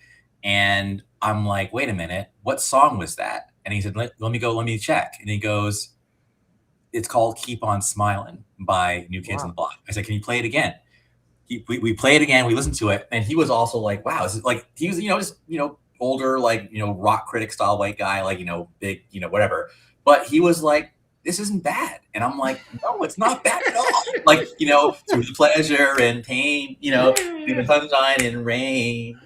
And I'm like, wait a minute, what song was that? And he said, let me check. And he goes, it's called Keep On Smiling by New Kids on the Block. I said, can you play it again? We play it again. We listened to it. And he was also like, wow, this is like, he was, just, older, like, rock critic style white guy, like, big, whatever. But he was like, this isn't bad. And I'm like, no, it's not bad at all. Like, through the pleasure and pain, through the sunshine and rain,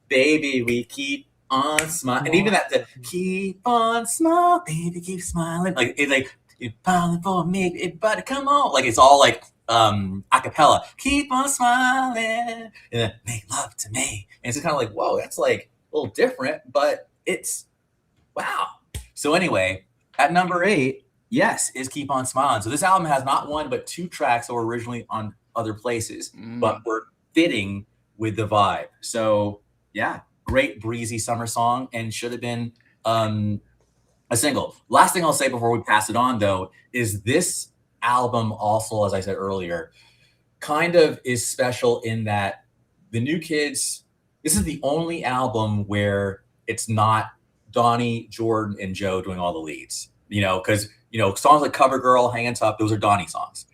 baby, we keep on smiling. And even that, keep on smiling, baby, keep smiling. Like, it's like, you're falling for me, but come on. Like, it's all like a cappella. Keep on smiling and then make love to me. And it's kind of like, whoa, that's like a little different, but it's wow. So anyway, at number 8, yes, is Keep On Smiling. So this album has not 1, but 2 tracks that were originally on other places, but were fitting with the vibe. So yeah, great breezy summer song, and should have been a single. Last thing I'll say before we pass it on, though, is this album also, as I said earlier, kind of is special in that the New Kids, this is the only album where it's not Donnie, Jordan, and Joe doing all the leads. Because songs like Cover Girl, Hangin' Tough, those are Donnie songs.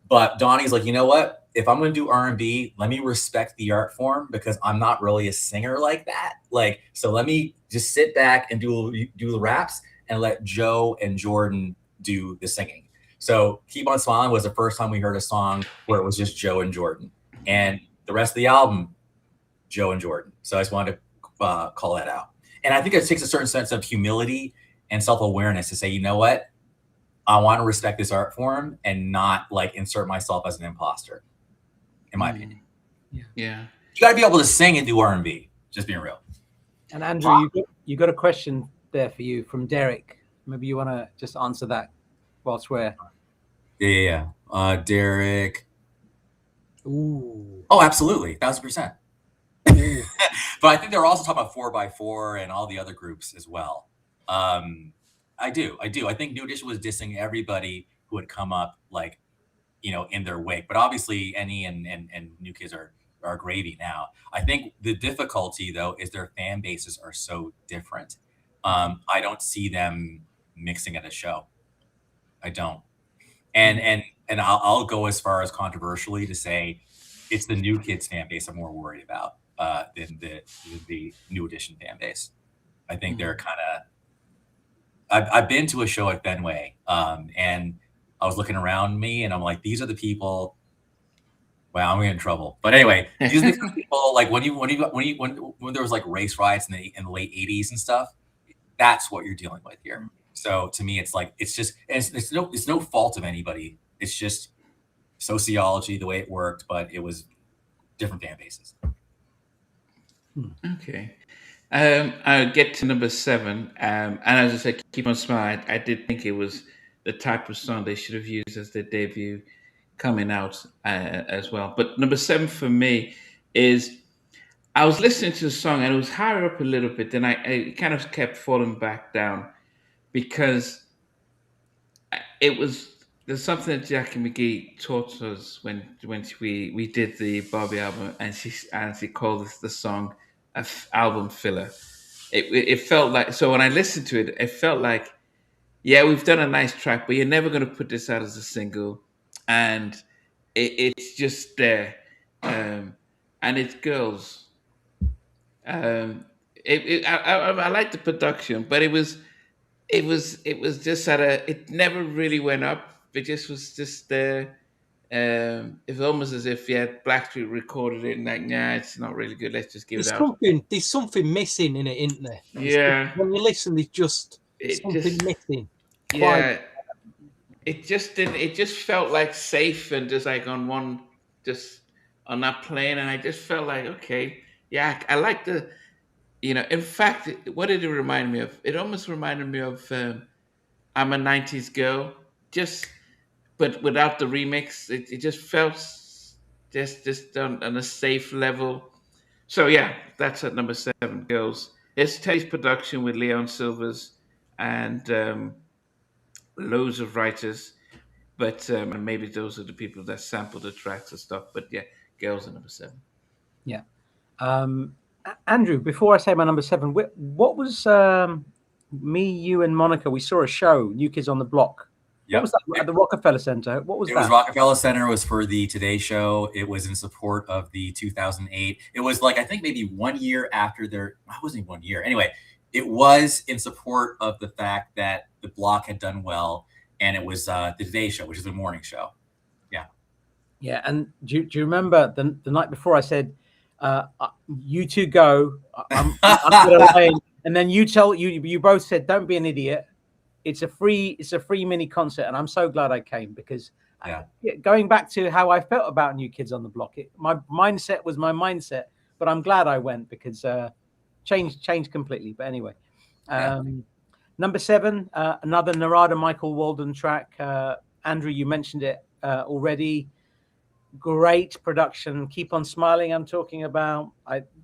But Donnie's like, you know what? If I'm going to do R&B, let me respect the art form because I'm not really a singer like that. Like, so let me just sit back and do the raps and let Joe and Jordan do the singing. So Keep On Smiling was the first time we heard a song where it was just Joe and Jordan. And the rest of the album, Joe and Jordan. So I just wanted to call that out. And I think it takes a certain sense of humility and self-awareness to say, you know what? I want to respect this art form and not like insert myself as an imposter, in my opinion. Yeah. You got to be able to sing and do R&B. Just being real. And Andrew, you got a question there for you from Derek. Maybe you want to just answer that whilst we're... Yeah. Derek. Ooh. Oh, absolutely. 1,000%. But I think they're also talking about 4x4 and all the other groups as well. I do. I think New Edition was dissing everybody who had come up like, in their wake. But obviously Annie and New Kids are gravy now. I think the difficulty though is their fan bases are so different. I don't see them mixing at a show. I don't. And I'll go as far as controversially to say it's the New Kids fan base I'm more worried about than the New Edition fan base. I think they're kind of. I've been to a show at Fenway, and I was looking around me, and I'm like, these are the people. Wow, I'm getting in trouble. But anyway, these are the kind of people like when there was like race riots in the late 80s and stuff. That's what you're dealing with here. So to me, it's like it's no fault of anybody. It's just sociology, the way it worked, but it was different fan bases. Okay. I'll get to number 7. And as I said, keep on smiling. I did think it was the type of song they should have used as their debut coming out as well. But number 7 for me is I was listening to the song and it was higher up a little bit, then I kind of kept falling back down because there's something that Jackie McGee taught us when we did the Barbie album, and she called the song album filler. It felt like, so when I listened to it, it felt like, yeah, we've done a nice track, but you're never going to put this out as a single, and it's just there, and it's girls. I like the production, but it was just it never really went up. It just was just there. It's almost as if Blackstreet recorded it and like, nah, it's not really good. Let's just give it out. There's something missing in it, isn't there? Yeah. When you listen, there's just something missing. Yeah. It just didn't. It just felt like safe and just like on that plane, and I just felt like, okay, yeah, I like the. In fact, what did it remind me of? It almost reminded me of I'm a 90s Girl, but without the remix. It just felt just on a safe level. So yeah, that's at number 7, Girls. It's Teddy's production with Leon Sylvers and loads of writers, but and maybe those are the people that sampled the tracks and stuff. But yeah, Girls are number 7. Yeah. Andrew, before I say my number 7, what was me, you, and Monica? We saw a show, New Kids on the Block. Yep. What was that at the Rockefeller Center? What was that? It was Rockefeller Center. It was for the Today Show. It was in support of the 2008. It was like, I think maybe 1 year after it wasn't even 1 year. Anyway, it was in support of the fact that the Block had done well, and it was the Today Show, which is the morning show. Yeah. Yeah, and do you remember the night before I said, you two go, I'm gonna and then you both said, don't be an idiot. It's a free mini concert, and I'm so glad I came because going back to how I felt about New Kids on the Block, my mindset was my mindset, but I'm glad I went because changed completely. But anyway, number 7, another Narada Michael Walden track. Andrew, you mentioned it already. Great production. Keep on Smiling. I'm talking about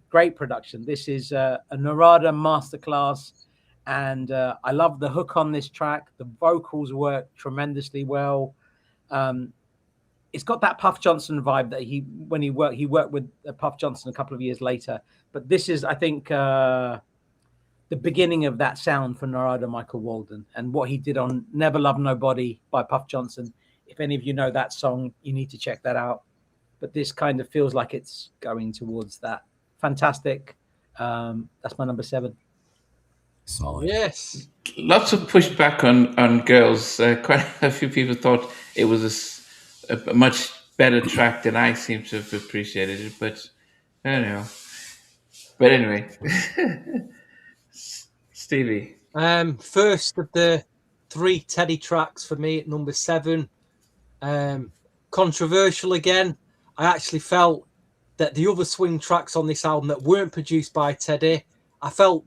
great production. This is a Narada masterclass. And I love the hook on this track. The vocals work tremendously well. It's got that Puff Johnson vibe that he worked with Puff Johnson a couple of years later. But this is, I think, the beginning of that sound for Narada Michael Walden and what he did on Never Love Nobody by Puff Johnson. If any of you know that song, you need to check that out. But this kind of feels like it's going towards that. Fantastic. That's my number 7. Solid. Yes. Lots of pushback on Girls. Quite a few people thought it was a much better track than I seem to have appreciated it. But I don't know. But anyway, Stevie. First of the 3 Teddy tracks for me at number 7. Controversial again. I actually felt that the other swing tracks on this album that weren't produced by Teddy, I felt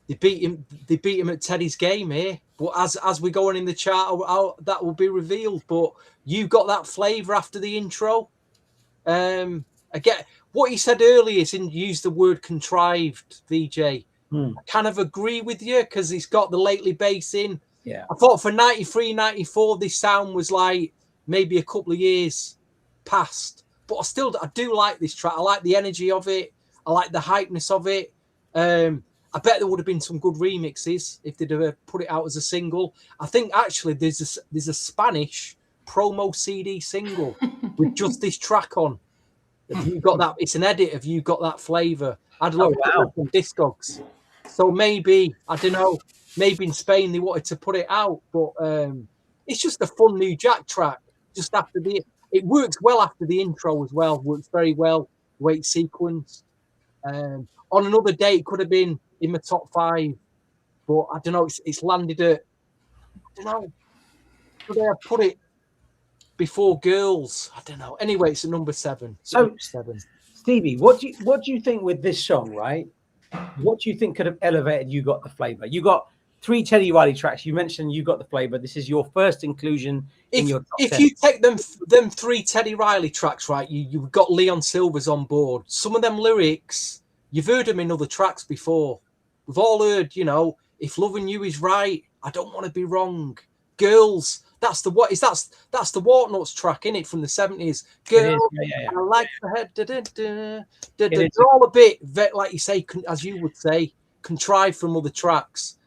they beat him at Teddy's game here. But as we go on in the chart, that will be revealed. But you got that flavour after the intro. I get what he said earlier is use the word contrived, VJ. I kind of agree with you because he's got the lately bass in. Yeah. I thought for 93, 94, this sound was like maybe a couple of years past. But I do like this track. I like the energy of it. I like the hypeness of it. I bet there would have been some good remixes if they'd have put it out as a single. I think actually there's a Spanish promo CD single with just this track on. Have you got that? It's an edit. Have you got that flavour? I'd love from Discogs. So maybe, I don't know, maybe in Spain they wanted to put it out, but it's just a fun new Jack track. Just after It works well after the intro as well. Works very well. The way it's sequenced. On another day, it could have been in the top 5, but I don't know. It's landed at, I don't know. Should I have put it before Girls? I don't know. Anyway, it's at number 7. So, number 7. Stevie, what do you think with this song, right? What do you think could have elevated You Got the Flavor? You got 3 Teddy Riley tracks. You mentioned You Got the Flavor. This is your first inclusion in your top 10. If you take them 3 Teddy Riley tracks, right, you've got Leon Sylvers on board. Some of them lyrics, you've heard them in other tracks before. We've all heard, if loving you is right, I don't want to be wrong. Girls, that's the Waltnuts track, innit, from the 70s. Girls, yeah. I like the head. They're all a bit, like you say, as you would say, contrived from other tracks.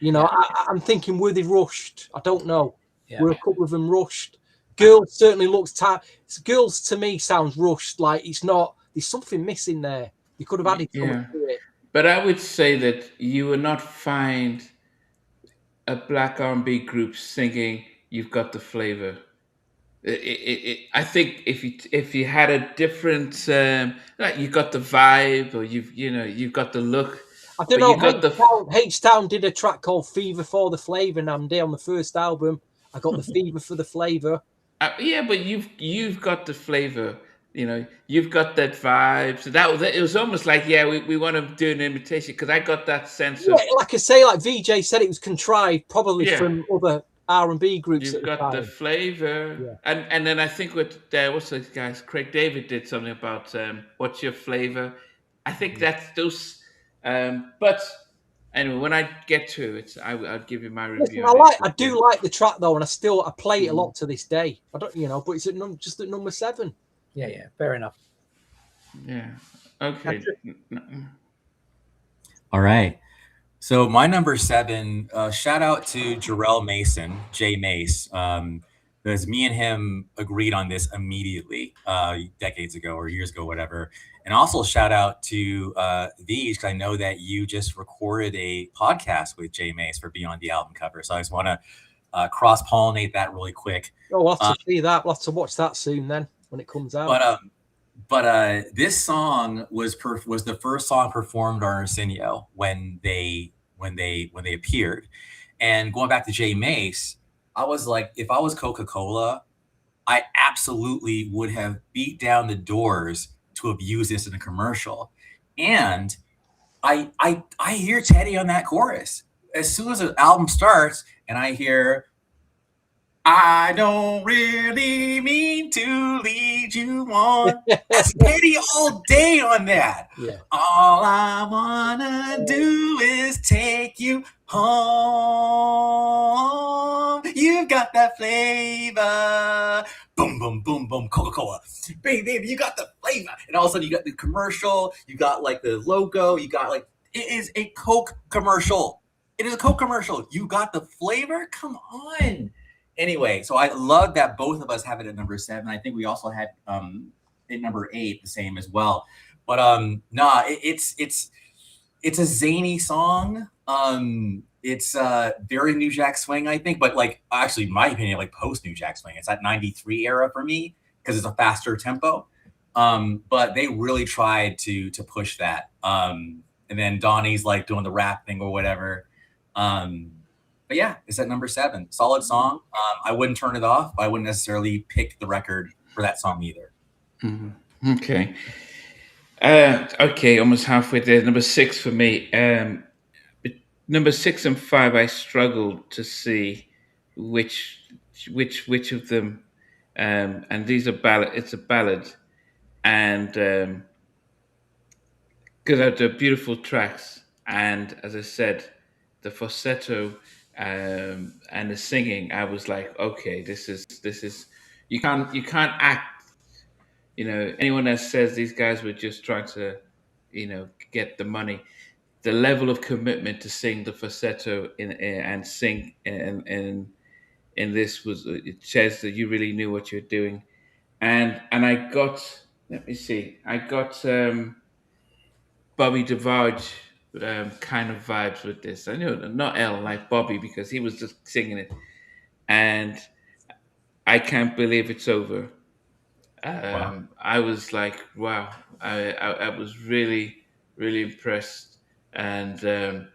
I'm thinking, were they rushed? I don't know. Yeah. Were a couple of them rushed? Girls certainly looks tight. Girls to me sounds rushed. Like it's not. There's something missing there. You could have added something to it. But I would say that you will not find a black R&B group singing "You've Got the Flavor." I think if you had a different, like you got the vibe, or you've got the look. I don't know. H-Town did a track called "Fever for the Flavor" Namdi on the first album. I got the fever for the flavor. Yeah, but you've got the flavor. You've got that vibe. So it was almost like, we want to do an imitation, because I got that sense of, like I say, like VJ said, it was contrived, probably from other R&B groups. You've got the flavor, and then I think what's those guys? Craig David did something about what's your flavor. I think that's those. But anyway, when I get to it, I'll give you my review. I do like the track though, and I play it a lot to this day. I don't, but it's just at number 7. Yeah, fair enough. Yeah. Okay. All right. So my number 7, shout out to Jarrell Mason, Jay Mace, because me and him agreed on this immediately decades ago or years ago, whatever. And also shout out to these, because I know that you just recorded a podcast with Jay Mace for Beyond the Album Cover. So I just want to cross-pollinate that really quick. Oh, we'll have to see that. We'll have to watch that soon then when it comes out. But this song was the first song performed on Arsenio when they appeared. And going back to Jay Mace, I was like, if I was Coca-Cola, I absolutely would have beat down the doors to have used this in a commercial. And I hear Teddy on that chorus. As soon as the album starts and I hear, I don't really mean to lead you on. That's Teddy all day on that. Yeah. All I wanna do is take you home. You've got that flavor. Boom, boom, boom, boom. Coca-Cola. Baby, you got the flavor. And all of a sudden you got the commercial. You got like the logo. You got like, it is a Coke commercial. It is a Coke commercial. You got the flavor? Come on. Anyway, so I love that both of us have it at number 7. I think we also had at number 8 the same as well. But it's a zany song. It's very New Jack Swing, I think, but like actually, in my opinion, like post New Jack Swing. It's that '93 era for me because it's a faster tempo. But they really tried to push that. And then Donnie's like doing the rap thing or whatever. But yeah, it's at number 7. Solid song. I wouldn't turn it off, but I wouldn't necessarily pick the record for that song either. Mm-hmm. Okay. Okay, almost halfway there. Number 6 for me. Number 6 and 5, I struggled to see which of them. And these are ballad. It's a ballad, and because they're beautiful tracks, and as I said, the falsetto. And the singing, I was like, okay, this is you can't act. Anyone that says these guys were just trying to, get the money, the level of commitment to sing the falsetto and sing in this it says that you really knew what you're doing, and I got, let me see, I got Bobby DeVarge. Kind of vibes with this. I know not L like Bobby because he was just singing it, and I Can't Believe It's Over. Wow. I was like, wow, I was really, really impressed. And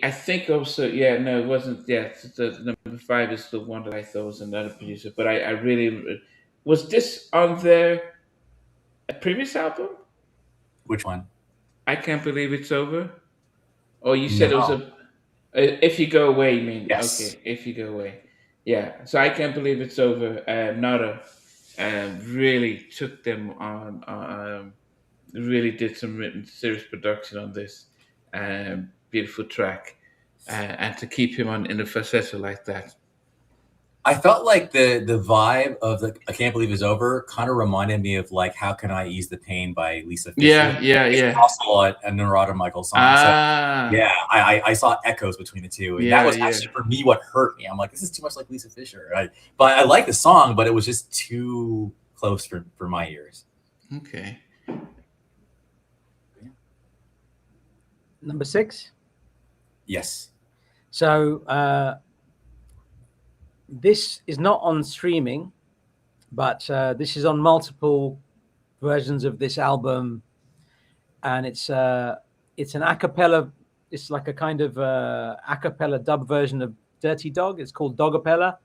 I think also, yeah, no, it wasn't. Yeah, the number five is the one that I thought was another producer, but I really was this on their previous album. Which one? I can't believe it's over. Oh, you said it was No. a. If you go away, you mean Yes. okay? If you go away, yeah. So I can't believe it's over. Nada really took them on. Really did some written serious production on this beautiful track, and to keep him on in the falsetto like that. I felt like the vibe of the I Can't Believe It's Over kind of reminded me of like How Can I Ease the Pain by Lisa Fisher. Yeah, yeah, It's yeah. also a Narada Michael song. So Ah, yeah, I saw echoes between the two. And that yeah, was yeah. actually for me what hurt me. I'm like, this is too much like Lisa Fisher. But I like the song, but it was just too close for my ears. Okay. Number 6. Yes. So this is not on streaming, but this is on multiple versions of this album, and it's an a cappella. It's like a kind of a cappella dub version of Dirty Dog. It's called Dogapella.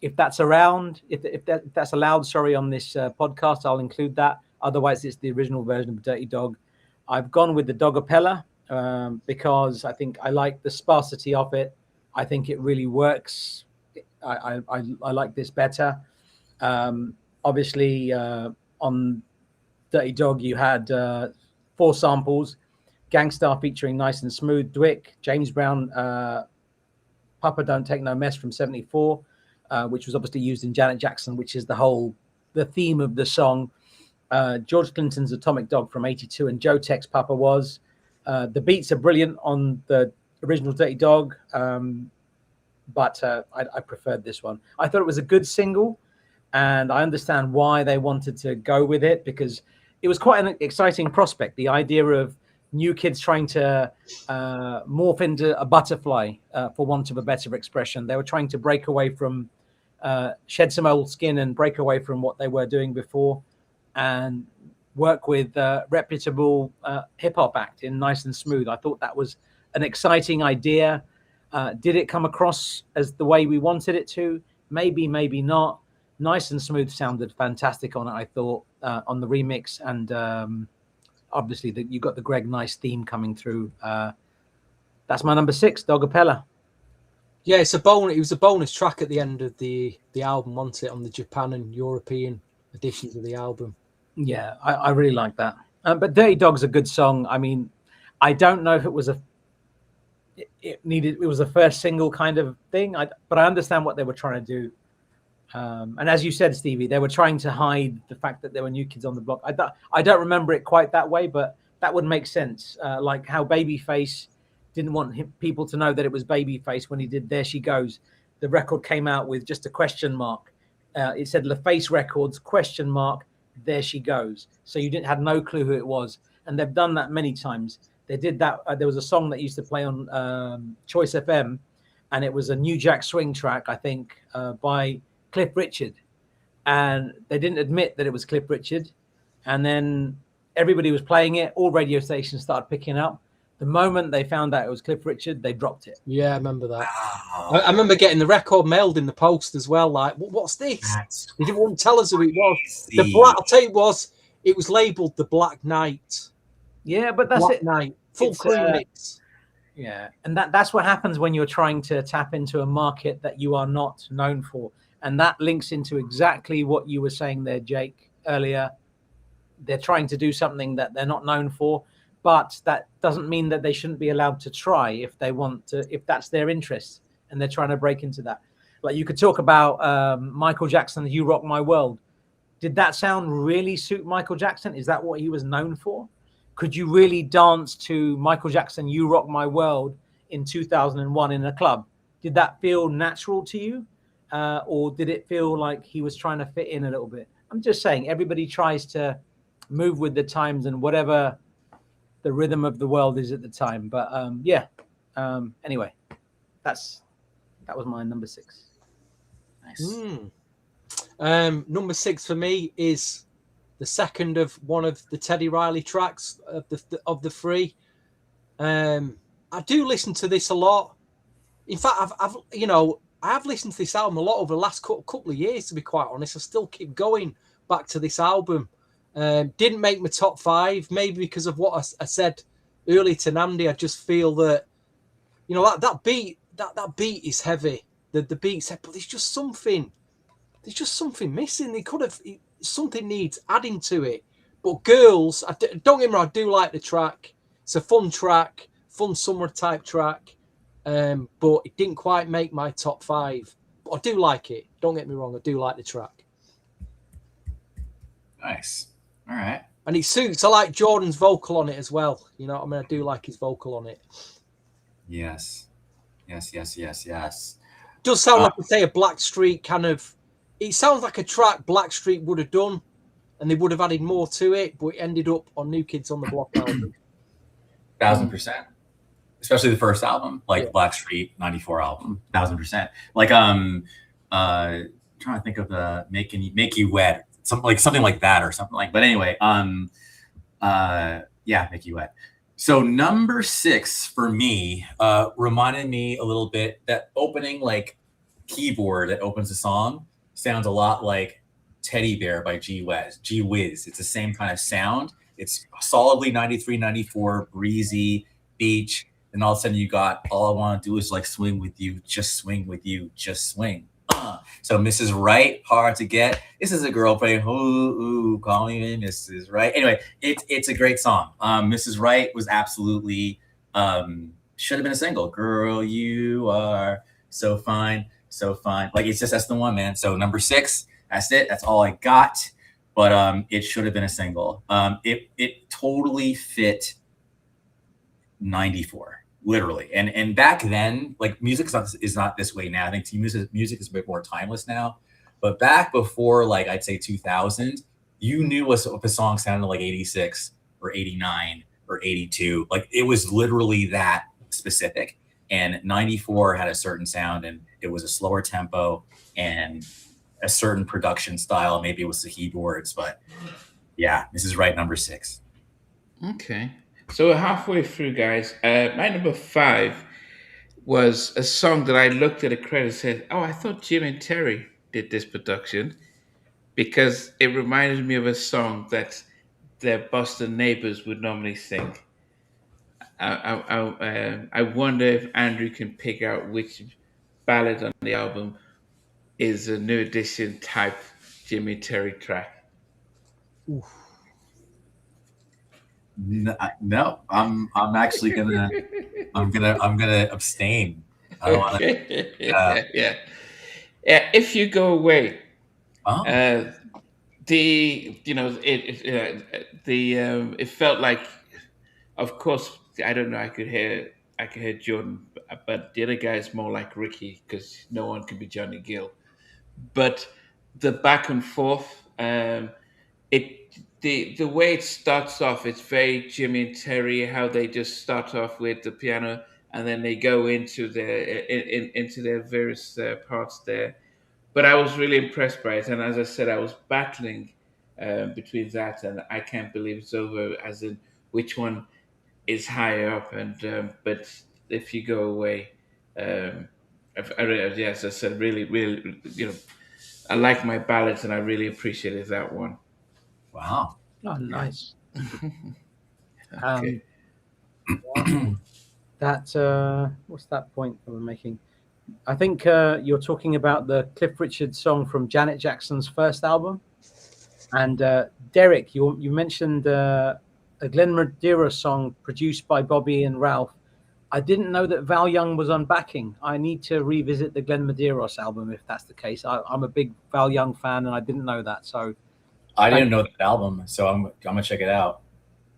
If that's around, if that's allowed, sorry, on this podcast, I'll include that. Otherwise, it's the original version of Dirty Dog. I've gone with the Dogapella because I think I like the sparsity of it. I think it really works. I like this better. Obviously, on Dirty Dog, you had 4 samples: Gangstar featuring Nice and Smooth, Dwick, James Brown, Papa Don't Take No Mess from '74, which was obviously used in Janet Jackson, which is the theme of the song. George Clinton's Atomic Dog from '82, and Joe Tex Papa Was. The beats are brilliant on the original Dirty Dog, but I preferred this one. I thought it was a good single, and I understand why they wanted to go with it, because it was quite an exciting prospect. The idea of new kids trying to morph into a butterfly, for want of a better expression. They were trying to break away from, shed some old skin and break away from what they were doing before, and work with a reputable hip-hop act in Nice and Smooth. I thought that was an exciting idea. Did it come across as the way we wanted it to? Maybe, maybe not. Nice and Smooth sounded fantastic on it, I thought, on the remix. And obviously, you got the Greg Nice theme coming through. That's my number 6, Dogapella. Yeah, it was a bonus track at the end of the album, wasn't it, on the Japan and European editions of the album. Yeah, I really like that. But Dirty Dog's a good song. I mean, I don't know if it was it was a first single kind of thing, but I understand what they were trying to do. And as you said, Stevie, they were trying to hide the fact that there were new kids on the block. I don't remember it quite that way, but that would make sense. Like how Babyface didn't want people to know that it was Babyface when he did There She Goes. The record came out with just a question mark. It said LaFace Records, ? There She Goes. So you had no clue who it was. And they've done that many times. They did that. There was a song that used to play on Choice FM, and it was a New Jack Swing track, I think, by Cliff Richard. And they didn't admit that it was Cliff Richard. And then everybody was playing it. All radio stations started picking up. The moment they found out it was Cliff Richard, they dropped it. Yeah, I remember that. Wow. I remember getting the record mailed in the post as well. Like, what's this? They didn't want to tell us who it was. I'll tell you, it was labelled The Black Knight. Yeah, but that's Black it. Knight, full crew mix. Yeah, and that's what happens when you're trying to tap into a market that you are not known for. And that links into exactly what you were saying there, Jake, earlier. They're trying to do something that they're not known for, but that doesn't mean that they shouldn't be allowed to try if they want to, if that's their interest and they're trying to break into that. Like you could talk about Michael Jackson's You Rock My World. Did that sound really suit Michael Jackson? Is that what he was known for? Could you really dance to Michael Jackson, You Rock My World in 2001 in a club? Did that feel natural to you? Or did it feel like he was trying to fit in a little bit? I'm just saying, everybody tries to move with the times and whatever the rhythm of the world is at the time. But anyway, that was my number 6. Nice. Number 6 for me is the second of one of the Teddy Riley tracks of the 3. I do listen to this a lot. In fact, I've I have listened to this album a lot over the last couple of years, to be quite honest. I still keep going back to this album. Didn't make my top 5, maybe because of what I said earlier to Nandi. I just feel that, that beat is heavy. The beat's heavy, but there's just something missing. They could have, something needs adding to it. But Girls, don't get me wrong, I do like the track. It's a fun track, fun summer type track. But it didn't quite make my top 5. But I do like it. Don't get me wrong, I do like the track. Nice. All right. And it suits. I like Jordan's vocal on it as well. You know what I mean? I do like his vocal on it. Yes. Does sound like, I say, a Blackstreet kind of... It sounds like a track Blackstreet would have done, and they would have added more to it, but it ended up on New Kids on the Block album. 1000%. Especially the first album, like Blackstreet 94 album, 1000%. Like trying to think of the Make You Wet, something like that or something like. But anyway, Make You Wet. So number 6 for me reminded me a little bit, that opening like keyboard that opens the song sounds a lot like Teddy Bear by Gee Whiz. It's the same kind of sound. It's solidly 93, 94, breezy, beach. And all of a sudden you got All I Want to Do Is Like Swing With You, Just Swing With You, Just Swing. So Mrs. Right, Hard to Get. This is a girl playing, ooh, call me Mrs. Right. Anyway, it's a great song. Mrs. Right was absolutely, should have been a single. Girl, you are so fine, so fine. Like, that's the one, man. So number 6, that's it. That's all I got. But it should have been a single. It totally fit 94. Literally. And back then, like, music is not this way now. I think music is a bit more timeless now. But back before, like, I'd say 2000, you knew if a song sounded like 86 or 89 or 82. Like, it was literally that specific. And 94 had a certain sound, and it was a slower tempo and a certain production style. Maybe it was the keyboards, but yeah, this is right, number 6. Okay. So we're halfway through, guys. My number 5 was a song that I looked at the credits and said, oh, I thought Jim and Terry did this production, because it reminded me of a song that their Boston neighbors would normally sing. I wonder if Andrew can pick out which ballad on the album is a New Edition type Jimmy Terry track. Oof. No, I'm actually gonna abstain. I don't want to. Yeah. If You Go Away, it felt like, of course, I don't know. I could hear Jordan, but the other guy is more like Ricky, because no one can be Johnny Gill. But the back and forth, the way it starts off, it's very Jimmy and Terry, how they just start off with the piano and then they go into their various parts there. But I was really impressed by it, and as I said, I was battling between that and I Can't Believe It's Over, as in which one is higher up. And but If You Go Away, as I said, really, I like my ballads, and I really appreciated that one. Wow. Oh, nice. Okay. What's that point that we're making? I think you're talking about the Cliff Richard song from Janet Jackson's first album. And Derek, you mentioned a Glenn Medeiros song produced by Bobby and Ralph. I didn't know that Val Young was on backing. I need to revisit the Glenn Medeiros album if that's the case. I'm a big Val Young fan, and I didn't know that. So I didn't know that album, so I'm gonna check it out.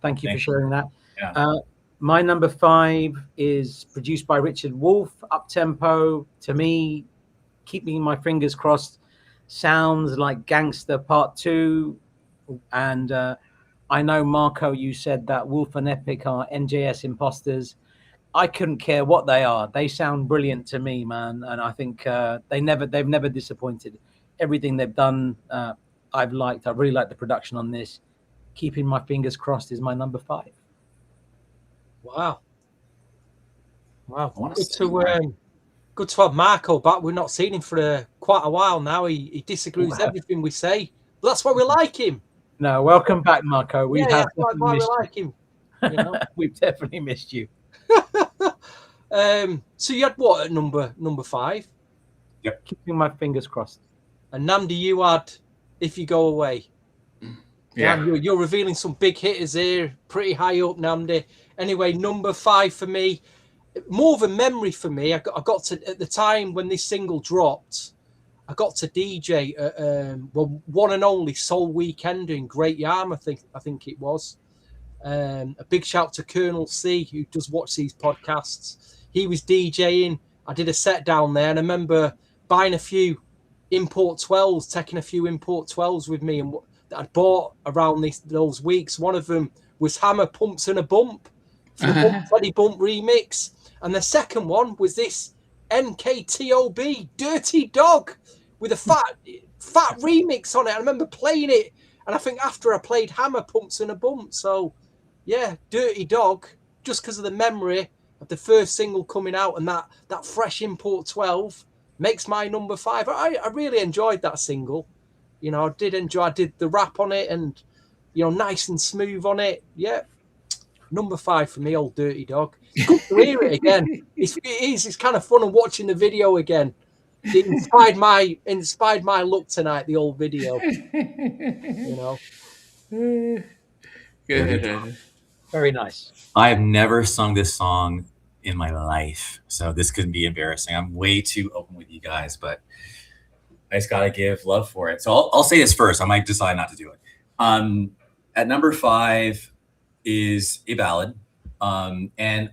Thank you for sharing that. Yeah. My number 5 is produced by Richard Wolff. Up tempo, to me, keeping my fingers crossed, sounds like Gangster Part 2. And I know, Marco, you said that Wolff and Epic are NJS imposters. I couldn't care what they are. They sound brilliant to me, man. And I think they've never disappointed. everything they've done, I've liked. I really like the production on this. Keeping my fingers crossed is my number 5. Wow. I wanna Good see to mine. good to have Marco back. We've not seen him for quite a while now. He disagrees with everything we say, but that's why we like him. No, welcome back, Marco. We Yeah, have that's why definitely we missed you. like him. You know. We've definitely missed you. So you had what at number 5? Keeping my fingers crossed. And Namdi, you had If You Go Away. Yeah. Damn, you're revealing some big hitters here, pretty high up, Namdi. Anyway, number 5 for me, more of a memory for me. I got to, at the time when this single dropped, I got to DJ at one and only Soul Weekend in Great Yarm, I think it was. A big shout to Colonel C, who does watch these podcasts. He was DJing. I did a set down there, and I remember buying a few import 12s, taking a few import 12s with me, and that I'd bought around those weeks. One of them was Hammer Pumps and a Bump for the Bump Teddy Bump remix, and the second one was this NKTOB Dirty Dog with a fat remix on it. I remember playing it, and I think after I played Hammer Pumps and a Bump. So yeah, Dirty Dog, just because of the memory of the first single coming out and that fresh import 12 makes my number 5. I really enjoyed that single. You know, I did the rap on it, and you know, nice and smooth on it. Yeah, number 5 for me, old Dirty Dog. It's good to hear it again. It's kind of fun and watching the video again. It inspired my look tonight, the old video. You know. Good. Very nice. I have never sung this song in my life, so this could be embarrassing. I'm way too open with you guys, but I just gotta give love for it. So I'll say this first. I might decide not to do it. At number 5 is a ballad, and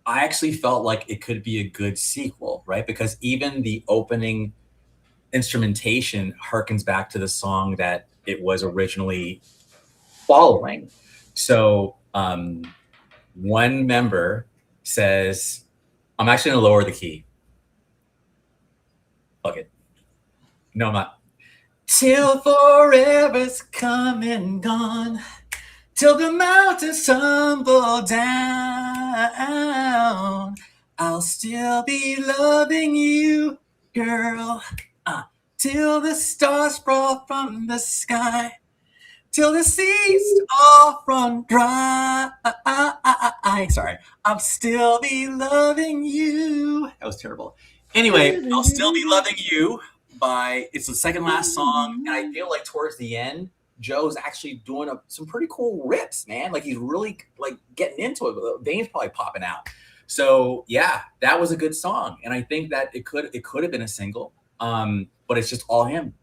I actually felt like it could be a good sequel, right? Because even the opening instrumentation harkens back to the song that it was originally following. So one member says, I'm actually going to lower the key. Fuck it. No, I'm not. Till forever's come and gone, till the mountains tumble down, I'll still be loving you, girl, till the stars fall from the sky, till the seas all run dry. Sorry, I'll still be loving you. That was terrible. Anyway, I'll still be loving you. It's the second last song, and I feel like towards the end, Joe's actually doing some pretty cool rips, man. Like he's really like getting into it. The veins probably popping out. So yeah, that was a good song, and I think that it could have been a single, but it's just all him.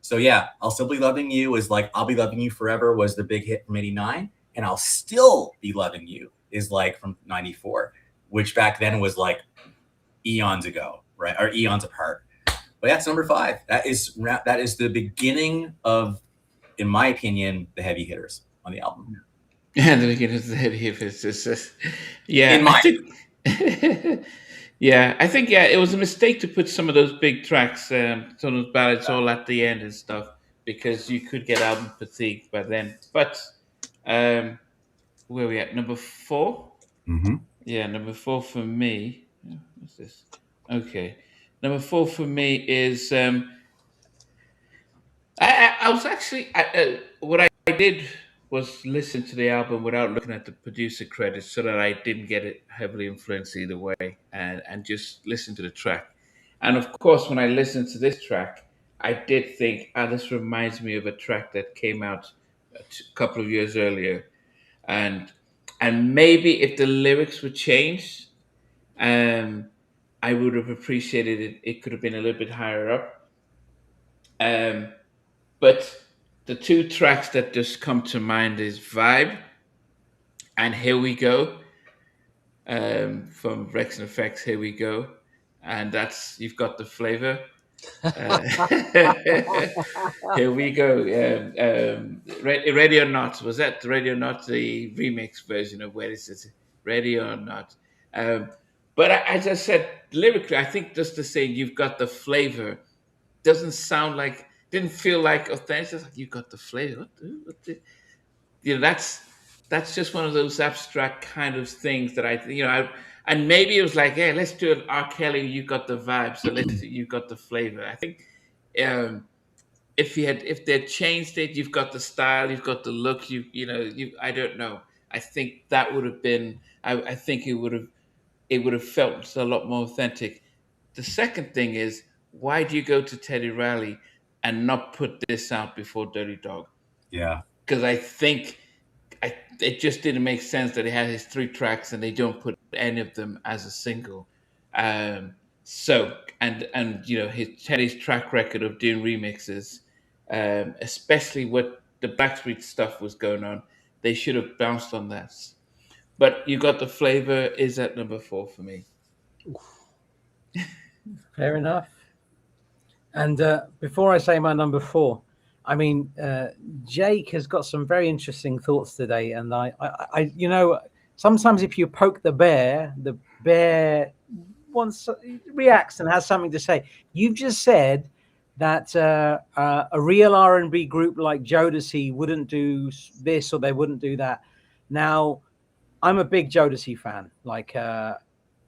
So yeah, I'll Still Be Loving You is like I'll Be Loving You Forever was the big hit from '89, and I'll Still Be Loving You is like from '94, which back then was like eons ago, right? Or eons apart. But that's number 5. That is the beginning of, in my opinion, the heavy hitters on the album. And the beginning of the heavy hitters. Yeah. In my yeah, I think it was a mistake to put some of those big tracks, some of those ballads all at the end and stuff, because you could get album fatigue by then. But where are we at? Number 4? Mm-hmm. Yeah, number 4 for me. What's this? Okay. Number 4 for me is I was actually what I did was listen to the album without looking at the producer credits, so that I didn't get it heavily influenced either way, and just listen to the track. And of course, when I listened to this track, I did think, this reminds me of a track that came out a couple of years earlier, and maybe if the lyrics were changed, I would have appreciated it. It could have been a little bit higher up. But the 2 tracks that just come to mind is Vibe and Here We Go, from Rex and Effects, Here We Go. And that's You've Got the Flavor. Here We Go. Ready or Not. Was that Ready or Not, the remix version of Where Is It? Ready or Not. But as I said, lyrically, I think just the saying "You've Got the Flavor" doesn't sound like didn't feel like authentic. It's like, you got the flavor. That's just one of those abstract kind of things that and maybe it was like, hey, let's do an R. Kelly. You got the vibe, so let's do you got the flavor. I think um, if they'd changed it, you've got the style, you've got the look, I don't know. I think that would have been. I think it would have felt a lot more authentic. The second thing is, why do you go to Teddy Riley and not put this out before Dirty Dog? Yeah. Because I think it just didn't make sense that he had his 3 tracks and they don't put any of them as a single. So his Teddy's track record of doing remixes, especially what the Blackstreet stuff was going on, they should have bounced on that. But You Got the Flavor is at number 4 for me. Fair enough. And before I say my number 4, I mean, Jake has got some very interesting thoughts today, and I sometimes if you poke the bear reacts and has something to say. You've just said that a real R&B group like Jodeci wouldn't do this or they wouldn't do that. Now, I'm a big Jodeci fan. Like a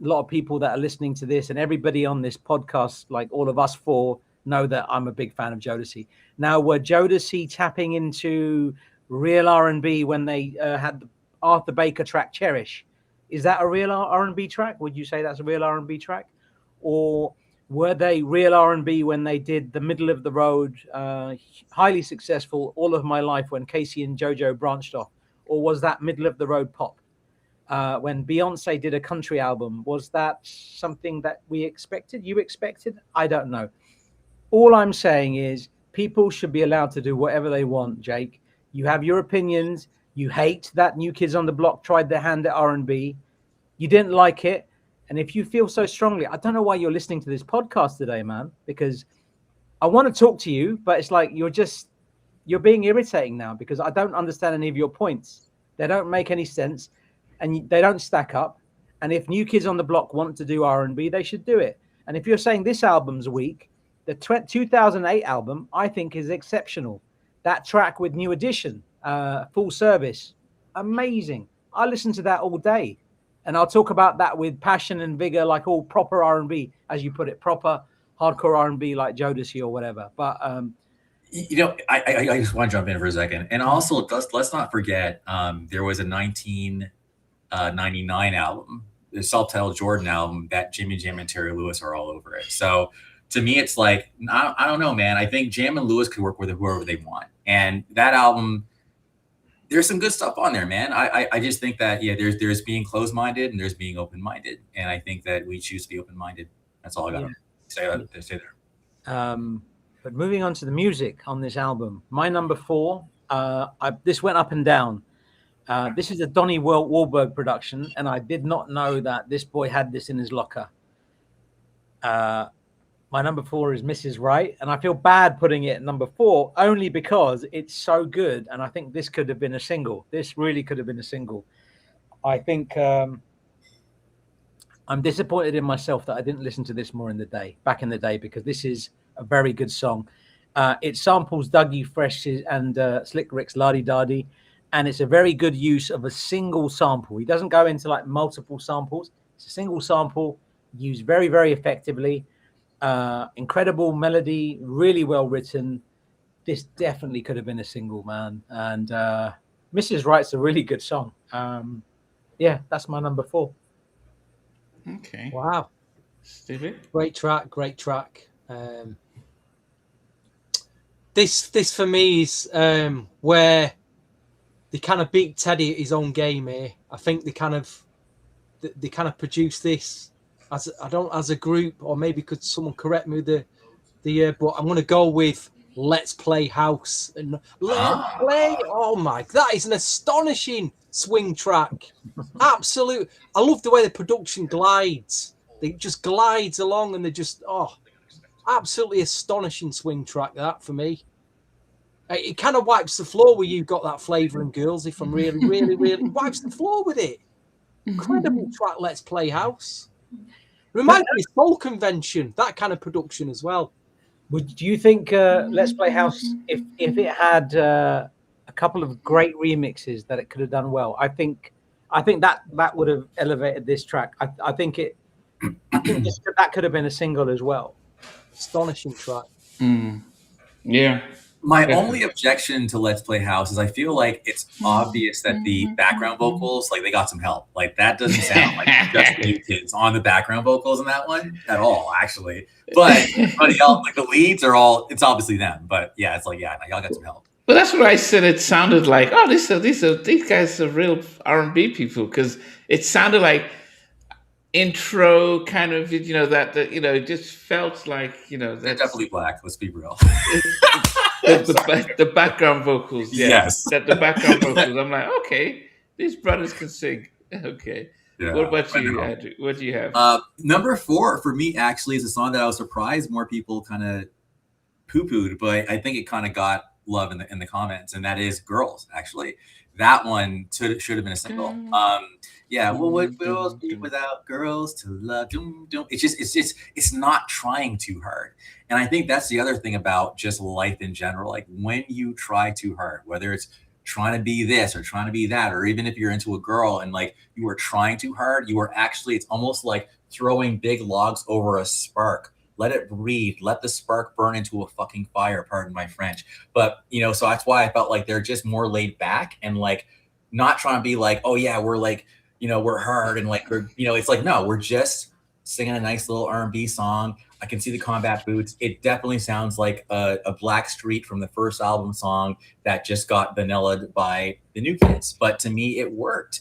lot of people that are listening to this and everybody on this podcast, like all of us 4, know that I'm a big fan of Jodeci. Now, were Jodeci tapping into real R&B when they had the Arthur Baker track Cherish? Is that a real R&B track? Would you say that's a real R&B track? Or were they real R&B when they did the middle of the road, highly successful All of My Life when Casey and JoJo branched off? Or was that middle of the road pop? When Beyonce did a country album, was that something that we expected? You expected? I don't know. All I'm saying is people should be allowed to do whatever they want, Jake. You have your opinions. You hate that New Kids on the Block tried their hand at R&B. You didn't like it. And if you feel so strongly, I don't know why you're listening to this podcast today, man, because I want to talk to you, but it's like you're being irritating now because I don't understand any of your points. They don't make any sense and they don't stack up. And if New Kids on the Block want to do R&B, they should do it. And if you're saying this album's weak, the 2008 album, I think, is exceptional. That track with New Edition, Full Service, amazing. I listen to that all day. And I'll talk about that with passion and vigor, like all proper R&B, as you put it, proper hardcore R&B like Jodeci or whatever. But I just want to jump in for a second. And also, let's not forget, there was a 1999 album, the self-titled Jordan album, that Jimmy Jam and Terry Lewis are all over it. So to me, it's like, I don't know, man. I think Jam and Lewis could work with whoever they want. And that album, there's some good stuff on there, man. I just think that, yeah, there's being closed-minded and there's being open-minded. And I think that we choose to be open-minded. That's all I got to say there. But moving on to the music on this album, my number 4, this went up and down. This is a Donnie Wahlberg production, and I did not know that this boy had this in his locker. My number 4 is Mrs. Right, and I feel bad putting it at number 4 only because it's so good, and I think this could have been a single. This really could have been a single. I think I'm disappointed in myself that I didn't listen to this more back in the day, because this is a very good song. It samples Dougie Fresh and Slick Rick's La Di Da Di, and it's a very good use of a single sample. He doesn't go into like multiple samples. It's a single sample used very, very effectively. Incredible melody, really well written. This definitely could have been a single, man. And Mrs. Right's a really good song. Yeah, that's my number 4. Okay. Wow. Stevie? Great track. This for me is where they kind of beat Teddy at his own game here. I think they kind of produced this as a group, or maybe could someone correct me with the but I'm going to go with Let's Play House. And Let's Play, oh my, that is an astonishing swing track. Absolute. I love the way the production glides. It just glides along, and they just, absolutely astonishing swing track, that for me. It kind of wipes the floor where you've got that flavour and girls. If I'm really, really, really wipes the floor with it. Incredible track, Let's Play House. Reminds me of Soul Convention, that kind of production as well. Do you think Let's Play House, if it had a couple of great remixes that it could have done well, I think that would have elevated this track. I think that could have been a single as well. Astonishing track. Yeah. My Definitely. only objection to Let's Play House is I feel like it's obvious that the background vocals, like they got some help. Like that doesn't sound like just new kids on the background vocals in that one at all, actually. But everybody else, like the leads are all, it's obviously them. But yeah, it's like, yeah, y'all got some help. Well, that's what I said. It sounded like, oh, these guys are real R&B people, because it sounded like intro kind of, that it just felt like, They're that's definitely black. Let's be real. the background vocals. Yeah, Yes. that the background vocals. I'm like, okay, these brothers can sing. Okay. Yeah. What about you, Andrew? What do you have? Number 4 for me actually is a song that I was surprised more people kind of poo-pooed, but I think it kind of got love in the comments, and that is Girls. Actually, that one should have been a single. Yeah, what would girls be without girls to love? It's not trying too hard, and I think that's the other thing about just life in general. Like when you try too hard, whether it's trying to be this or trying to be that, or even if you're into a girl and like you are trying too hard, you are actually, it's almost like throwing big logs over a spark. Let it breathe. Let the spark burn into a fucking fire. Pardon my French. But, so that's why I felt like they're just more laid back and like not trying to be like, oh yeah, we're like, we're hard. And like, we're, it's like, no, we're just singing a nice little R&B song. I can see the combat boots. It definitely sounds like a Black Street from the first album song that just got vanillaed by the new kids. But to me, it worked.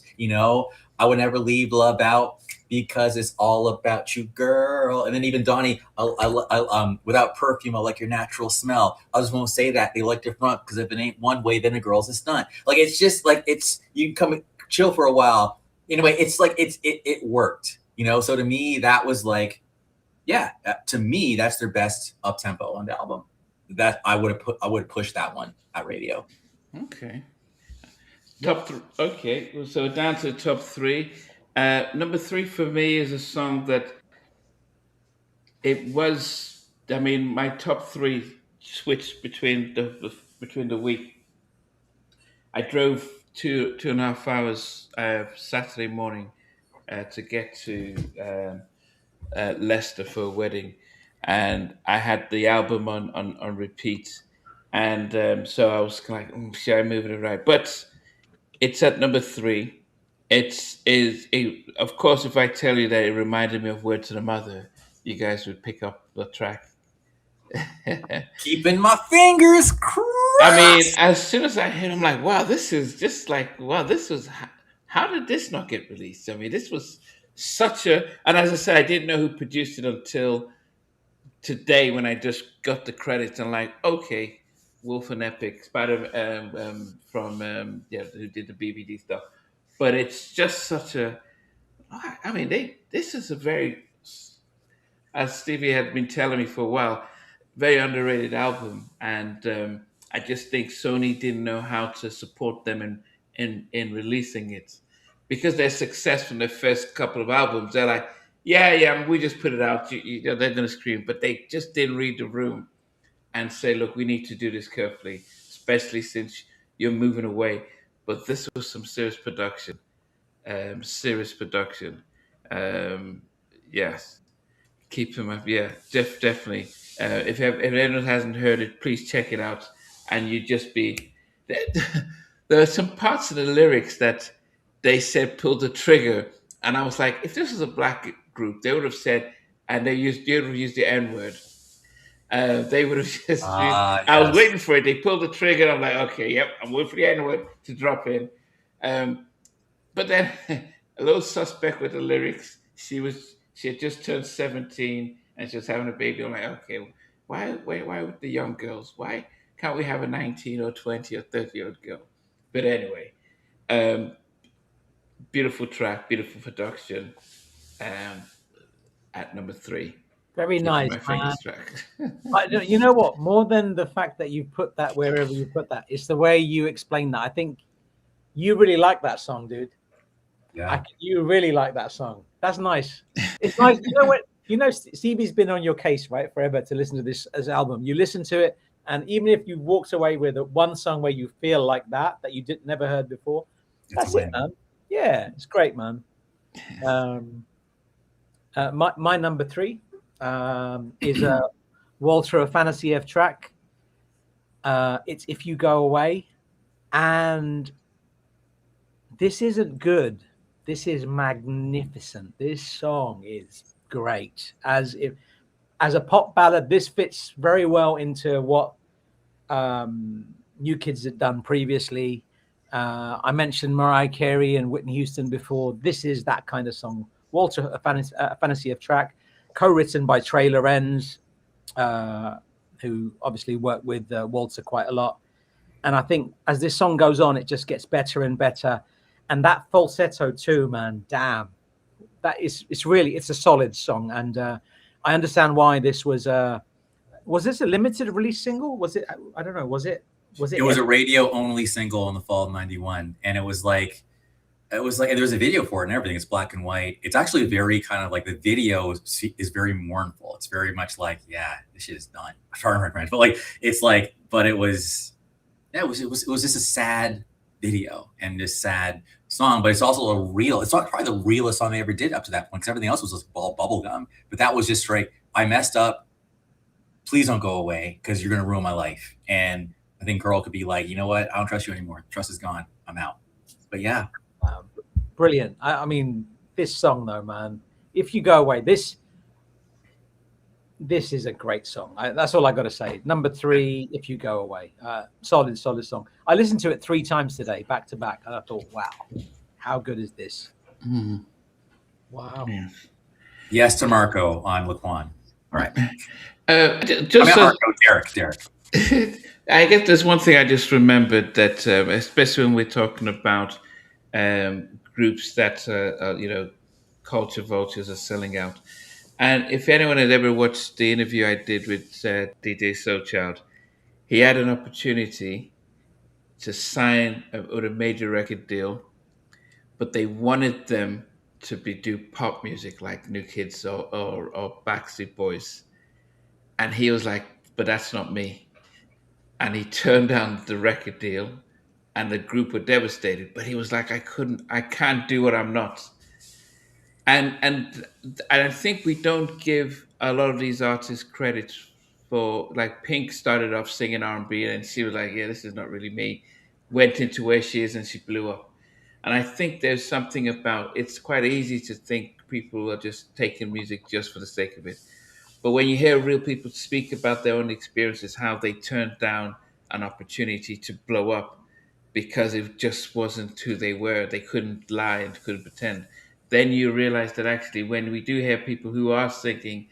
I would never leave love out, because it's all about you, girl. And then even Donnie, I without perfume, I like your natural smell. I just won't say that. They like your front, because if it ain't one way, then the girl's is none. Like, it's just like, you come and chill for a while. Anyway, it's like, it worked, So to me, that was like, yeah, to me, that's their best up tempo on the album. That I would have pushed that one at radio. Okay. Okay, so down to the top 3. Number 3 for me is a song that it was. I mean, my top 3 switched between the week. I drove 2.5 hours Saturday morning to get to Leicester for a wedding, and I had the album on repeat, and so I was kind of like, should I move it around? But it's at number 3. Of course, if I tell you that it reminded me of Word to the Mother, you guys would pick up the track. Keeping my fingers crossed. I mean, as soon as I heard, I'm like, wow, this is just like, wow, this was, how did this not get released? I mean, this was such a, and as I said, I didn't know who produced it until today when I just got the credits and like, okay, Wolf and Epic, Spider from who did the BBD stuff, but it's just such a. I mean, this is a very, as Stevie had been telling me for a while, very underrated album, and I just think Sony didn't know how to support them in releasing it, because their success from their first couple of albums, they're like, yeah, we just put it out. They're going to scream, but they just didn't read the room and say, look, we need to do this carefully, especially since you're moving away. But this was some serious production. Yes. Keep them up. Yeah, definitely. If anyone hasn't heard it, please check it out. And you just be... There are some parts of the lyrics that they said, pull the trigger. And I was like, if this was a black group, they would have said, and they would have used the N-word. They would have just. Yes. I was waiting for it. They pulled the trigger. And I'm like, okay, yep, I'm waiting for the N-word to drop in. But then a little suspect with the lyrics. She had just turned 17 and she was having a baby. I'm like, okay, why with the young girls? Why can't we have a 19 or 20 or 30-year-old girl? But anyway, beautiful track, beautiful production. At number 3. Very nice, man. Track. You know what? More than the fact that you put that wherever you put that, it's the way you explain that. I think you really like that song, dude. Yeah. You really like that song. That's nice. It's nice. You know what? You know, Stevie's been on your case, right, forever to listen to this as album. You listen to it, and even if you walked away with one song where you feel like that you never heard before, that's it, man. Yeah, it's great, man. My number 3 is a Walter Afanasieff track. It's If You Go Away, and this isn't good. This is magnificent. This song is great. As a pop ballad, this fits very well into what New Kids had done previously. I mentioned Mariah Carey and Whitney Houston before. This is that kind of song. Walter Afanasieff track, co-written by Trey Lorenz, who obviously worked with Walter quite a lot. And I think as this song goes on, it just gets better and better. And that falsetto too, man, damn. It's a solid song. And I understand why this was this a limited release single? Was it? I don't know. Was it? It was a radio only single in the fall of '91, and it was like there was a video for it and everything. It's black and white. It's actually very kind of like the video is very mournful. It's very much like, yeah, this shit is done. I'm sorry, my friends, but like it's like, but it was just a sad video and this sad song, but it's also it's not probably the realest song they ever did up to that point, because everything else was just bubblegum. But that was just straight, I messed up. Please don't go away, because you're going to ruin my life. And I think girl could be like, you know what? I don't trust you anymore. Trust is gone. I'm out. But yeah. Brilliant. I mean, this song though, man, If You Go Away, this is a great song. That's all I got to say. Number 3, If You Go Away. Solid song. I listened to it 3 times today, back to back, and I thought, wow, how good is this? Mm. Wow. Yeah. Yes to Marco on Laquan. All right. Derek. I guess there's one thing I just remembered that, especially when we're talking about groups that culture vultures are selling out. And if anyone had ever watched the interview I did with DJ Soulchild, he had an opportunity to sign with a major record deal, but they wanted them to do pop music like New Kids or Backstreet Boys. And he was like, but that's not me. And he turned down the record deal, and the group were devastated. But he was like, I can't do what I'm not. And I think we don't give a lot of these artists credit for, like Pink started off singing R&B, and she was like, yeah, this is not really me. Went into where she is and she blew up. And I think there's something about, it's quite easy to think people are just taking music just for the sake of it. But when you hear real people speak about their own experiences, how they turned down an opportunity to blow up because it just wasn't who they were, they couldn't lie and couldn't pretend, then you realize that actually when we do hear people who are singing,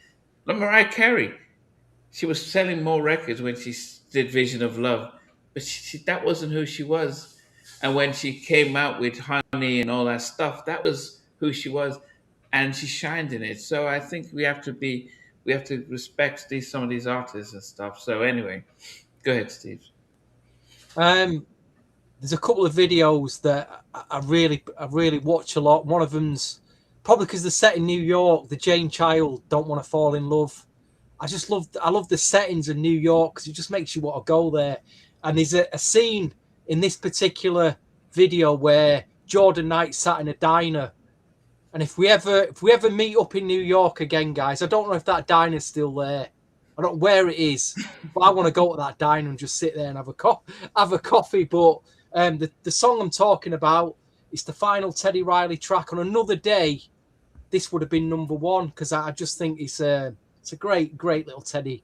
like Mariah Carey, she was selling more records when she did Vision of Love, but that wasn't who she was. And when she came out with Honey and all that stuff, that was who she was, and she shined in it. So I think we have to respect some of these artists and stuff. So anyway, go ahead, Steve. There's a couple of videos that I really watch a lot. One of them's probably because they're set in New York. The Jane Child, Don't Want to Fall in Love. I love the settings of New York because it just makes you want to go there. And there's a scene in this particular video where Jordan Knight sat in a diner. And if we ever meet up in New York again, guys, I don't know if that diner's still there. I don't know where it is, but I want to go to that diner and just sit there and have a coffee. But the song I'm talking about is the final Teddy Riley track. On another day, this would have been number 1 because I just think it's a great little Teddy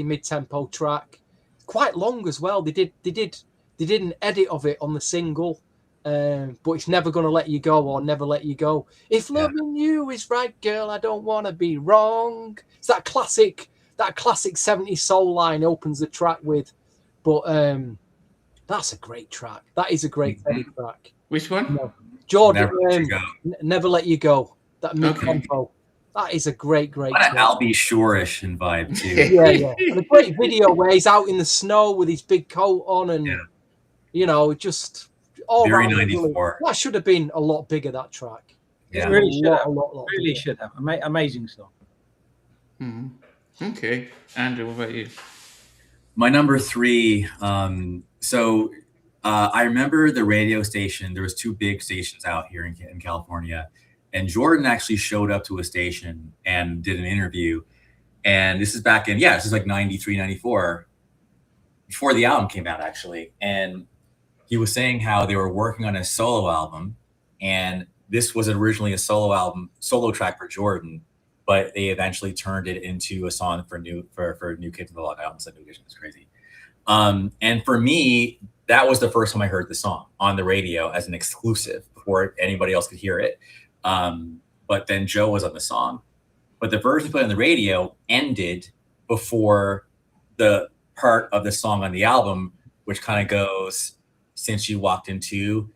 mid-tempo track. Quite long as well. They did an edit of it on the single. But it's Never Gonna Let You Go or Never Let You Go. If loving you is right, girl, I don't want to be wrong. It's that classic 70s soul line opens the track with. But that's a great track. That is a great Teddy track. Which one? No. Jordan, Never Let You Go. That mid-tempo. Okay. That is a great what an Albie Shore-ish vibe too. yeah. And a great video where he's out in the snow with his big coat on and just all very 94. That should have been a lot bigger, that track. Yeah, it really should have. Really should have. Amazing song. Mhm. Okay, Andrew, what about you? My number three. I remember the radio station. There was two big stations out here in California, and Jordan actually showed up to a station and did an interview. And this is back in, this is like 93, 94, before the album came out, actually. And he was saying how they were working on a solo album, and this was originally a solo track for Jordan, but they eventually turned it into a song for New Kids on the Block. I almost said New Edition. It's crazy. And for me, that was the first time I heard the song on the radio as an exclusive before anybody else could hear it. But then Joe was on the song, but the version put on the radio ended before the part of the song on the album, which kind of goes, since you walked into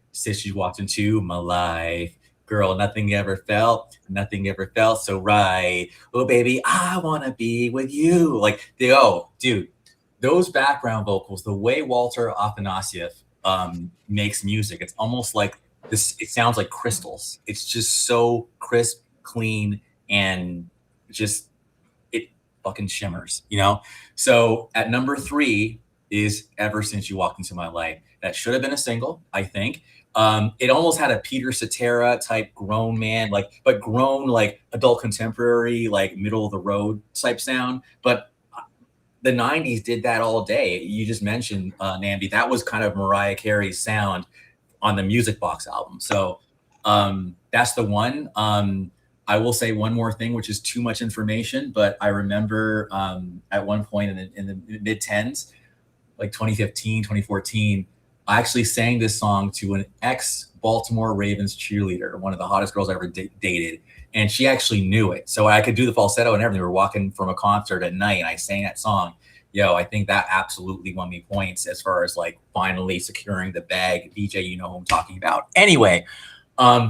my life, girl, nothing ever felt so right. Oh, baby, I want to be with you. Like, dude, those background vocals, the way Walter Afanasieff makes music, it's almost like this. It sounds like crystals. It's just so crisp, clean, and just it fucking shimmers, you know? So at number 3 is Ever Since You Walked Into My Life. That should have been a single, I think. It almost had a Peter Cetera type grown man, but grown like adult contemporary, like middle of the road type sound. But the 90s did that all day. You just mentioned, Nambi, that was kind of Mariah Carey's sound on the Music Box album. So that's the one. I will say one more thing, which is too much information, but I remember at one point in the mid-10s, like 2015, 2014, I actually sang this song to an ex-Baltimore Ravens cheerleader, one of the hottest girls I ever dated, and she actually knew it. So I could do the falsetto and everything. We were walking from a concert at night, and I sang that song. I think that absolutely won me points as far as like finally securing the bag. DJ, you know who I'm talking about. Anyway,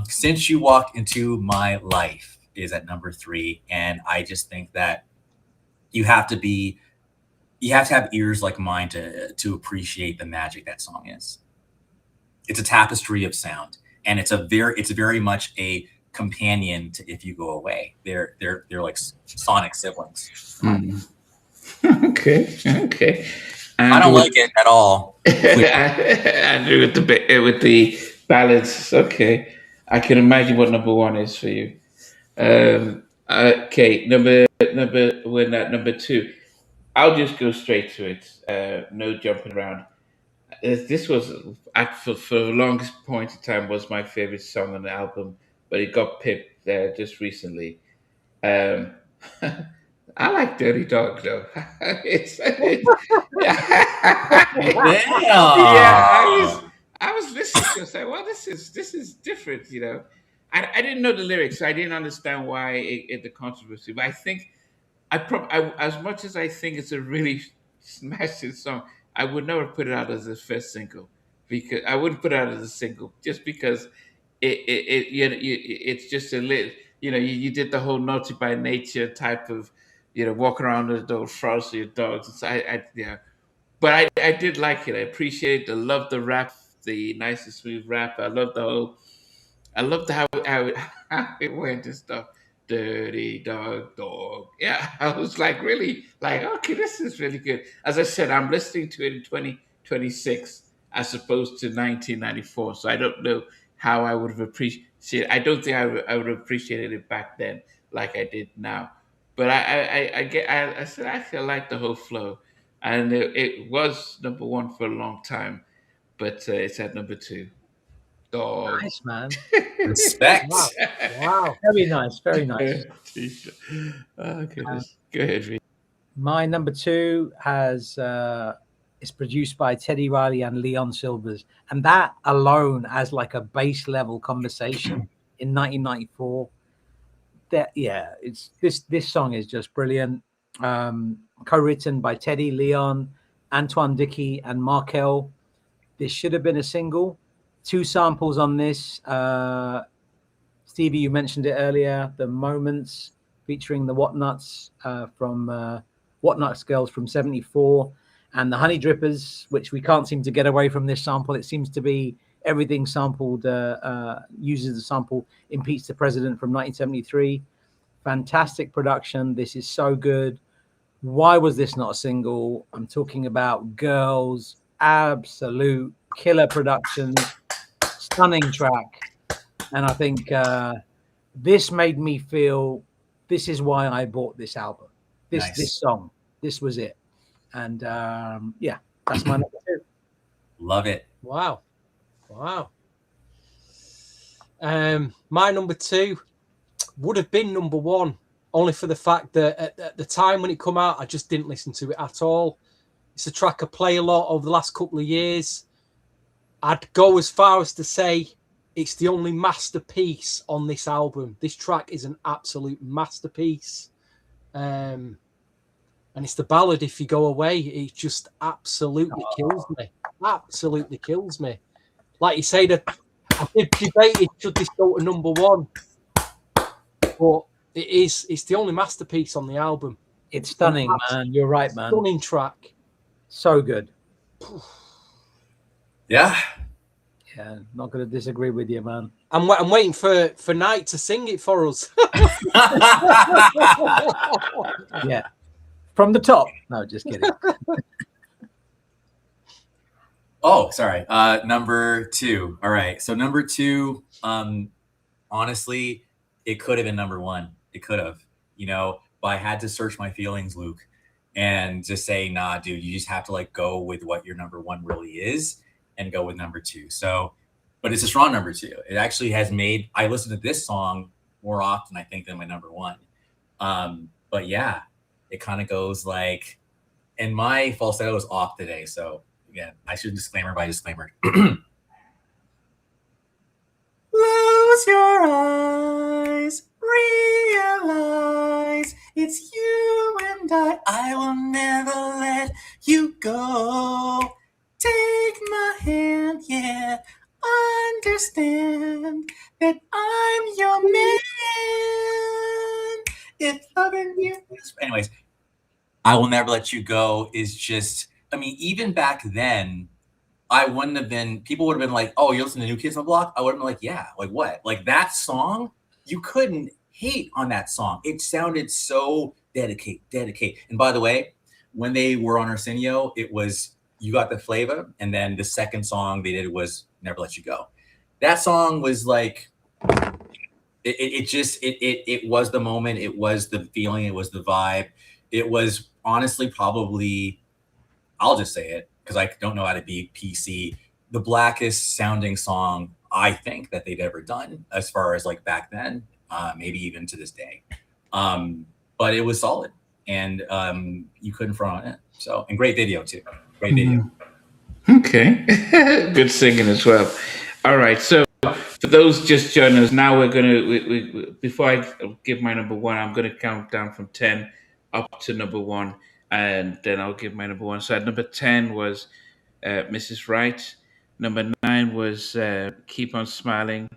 Since You Walked Into My Life is at number 3, and I just think that you have to have ears like mine to appreciate the magic that song is. It's a tapestry of sound, and it's very much a companion to If You Go Away. They're like sonic siblings. Okay. I don't like it at all. Andrew with the ballads. Okay, I can imagine what number 1 is for you. Okay, number 2. I'll just go straight to it. No jumping around. This was for the longest point of time was my favorite song on the album, but it got pipped just recently. Um, I like Dirty Dog though. Yeah, I was listening to it. Say, well, this is different, you know. I didn't know the lyrics, so I didn't understand why the controversy. But I think as much as I think it's a really smashing song, I would never put it out as a first single, because I wouldn't put it out as a single just because it's just a little, you did the whole naughty by nature type of, walking around with those frogs for your dogs. So but I did like it. I appreciate it. I love the rap, the nice and smooth rap. I loved how it went and stuff. Dirty dog. Yeah, I was like really like, okay, this is really good. As I said, I'm listening to it in 2026 as opposed to 1994. So I don't know how I would have appreciated. I don't think I would have appreciated it back then like I did now. But I said actually I like the whole flow, and it was number 1 for a long time, but it's at number 2. Dog. Nice, man. Respect. Wow. Very nice. Very nice. Oh, goodness. Go ahead, Reed. My number 2 is produced by Teddy Riley and Leon Sylvers, and that alone as like a base level conversation in 1994. It's this song is just brilliant. Co-written by Teddy, Leon, Antoine Dickey, and Markel. This should have been a single. 2 samples on this. Stevie, you mentioned it earlier. The Moments featuring the Whatnuts from Whatnuts Girls from '74, and the Honey Drippers, which we can't seem to get away from this sample. It seems to be everything sampled uses the sample Impeach the President from 1973, fantastic production. This is so good. Why was this not a single? I'm talking about Girls, absolute killer production, stunning track. And I think this made me feel this is why I bought this album. This song, this was it. And yeah, that's my number 2. Love it. Wow. My number 2 would have been number 1, only for the fact that at the time when it come out, I just didn't listen to it at all. It's a track I play a lot over the last couple of years. I'd go as far as to say it's the only masterpiece on this album. This track is an absolute masterpiece. And it's the ballad, If You Go Away. It just absolutely kills me. Absolutely kills me. Like you say, that I did debated should this go to number 1. But it's the only masterpiece on the album. It's stunning, man. You're right, man. Stunning track. So good. Yeah. Yeah, not going to disagree with you, man. I'm waiting for Knight to sing it for us. Yeah. From the top. No, just kidding. Oh, sorry. Number 2. All right. So number 2, honestly, it could have been number 1. It could have, but I had to search my feelings, Luke, and just say, nah, dude, you just have to go with what your number 1 really is and go with number 2. So, but it's a strong number 2. It actually has made, I listen to this song more often, I think, than my number 1. But yeah, it kind of goes and my falsetto is off today. So again, I should disclaimer by disclaimer. Close your eyes, realize it's you and I will never let you go. Take my hand, yeah, understand that I'm your man. If loving you is... Anyways, I will never let you go is just, even back then, I wouldn't have been, people would have been like, oh, you listen to New Kids on the Block? I would have been like, yeah, what? That song, you couldn't hate on that song. It sounded so dedicate. And by the way, when they were on Arsenio, it was You Got the Flavor. And then the second song they did was Never Let You Go. That song was it was the moment. It was the feeling. It was the vibe. It was honestly probably, I'll just say it, because I don't know how to be PC, the blackest sounding song I think that they'd ever done, as far as back then, maybe even to this day. But it was solid, and you couldn't front on it. So, and great video too. Great video. Okay. Good singing as well. All right. So for those just joining us, now we're going to, before I give my number 1, I'm going to count down from 10 up to number 1. And then I'll give my number 1. So at number 10 was Mrs. Right. Number 9 was Keep on Smiling.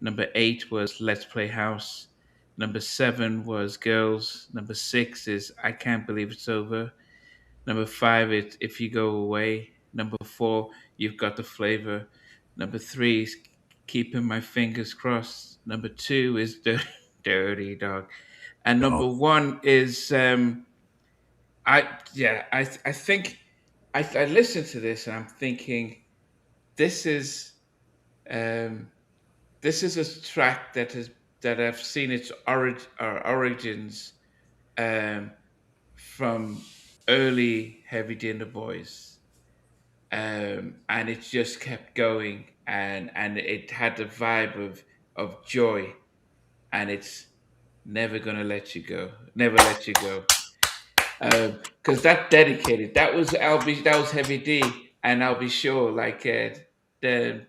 Number 8 was Let's Play House. Number 7 was Girls. Number 6 is I Can't Believe It's Over. Number 5 is If You Go Away. Number 4, You've Got the Flavor. Number 3 is Keeping My Fingers Crossed. Number 2 is Dirty Dog. And number 1 is I think I listened to this and I'm thinking this is a track that I've seen its origins from early Heavy D and the Boys, and it just kept going and it had the vibe of joy, and it's never gonna let you go, never let you go. Because that dedicated, that was Heavy D, and I'll be sure the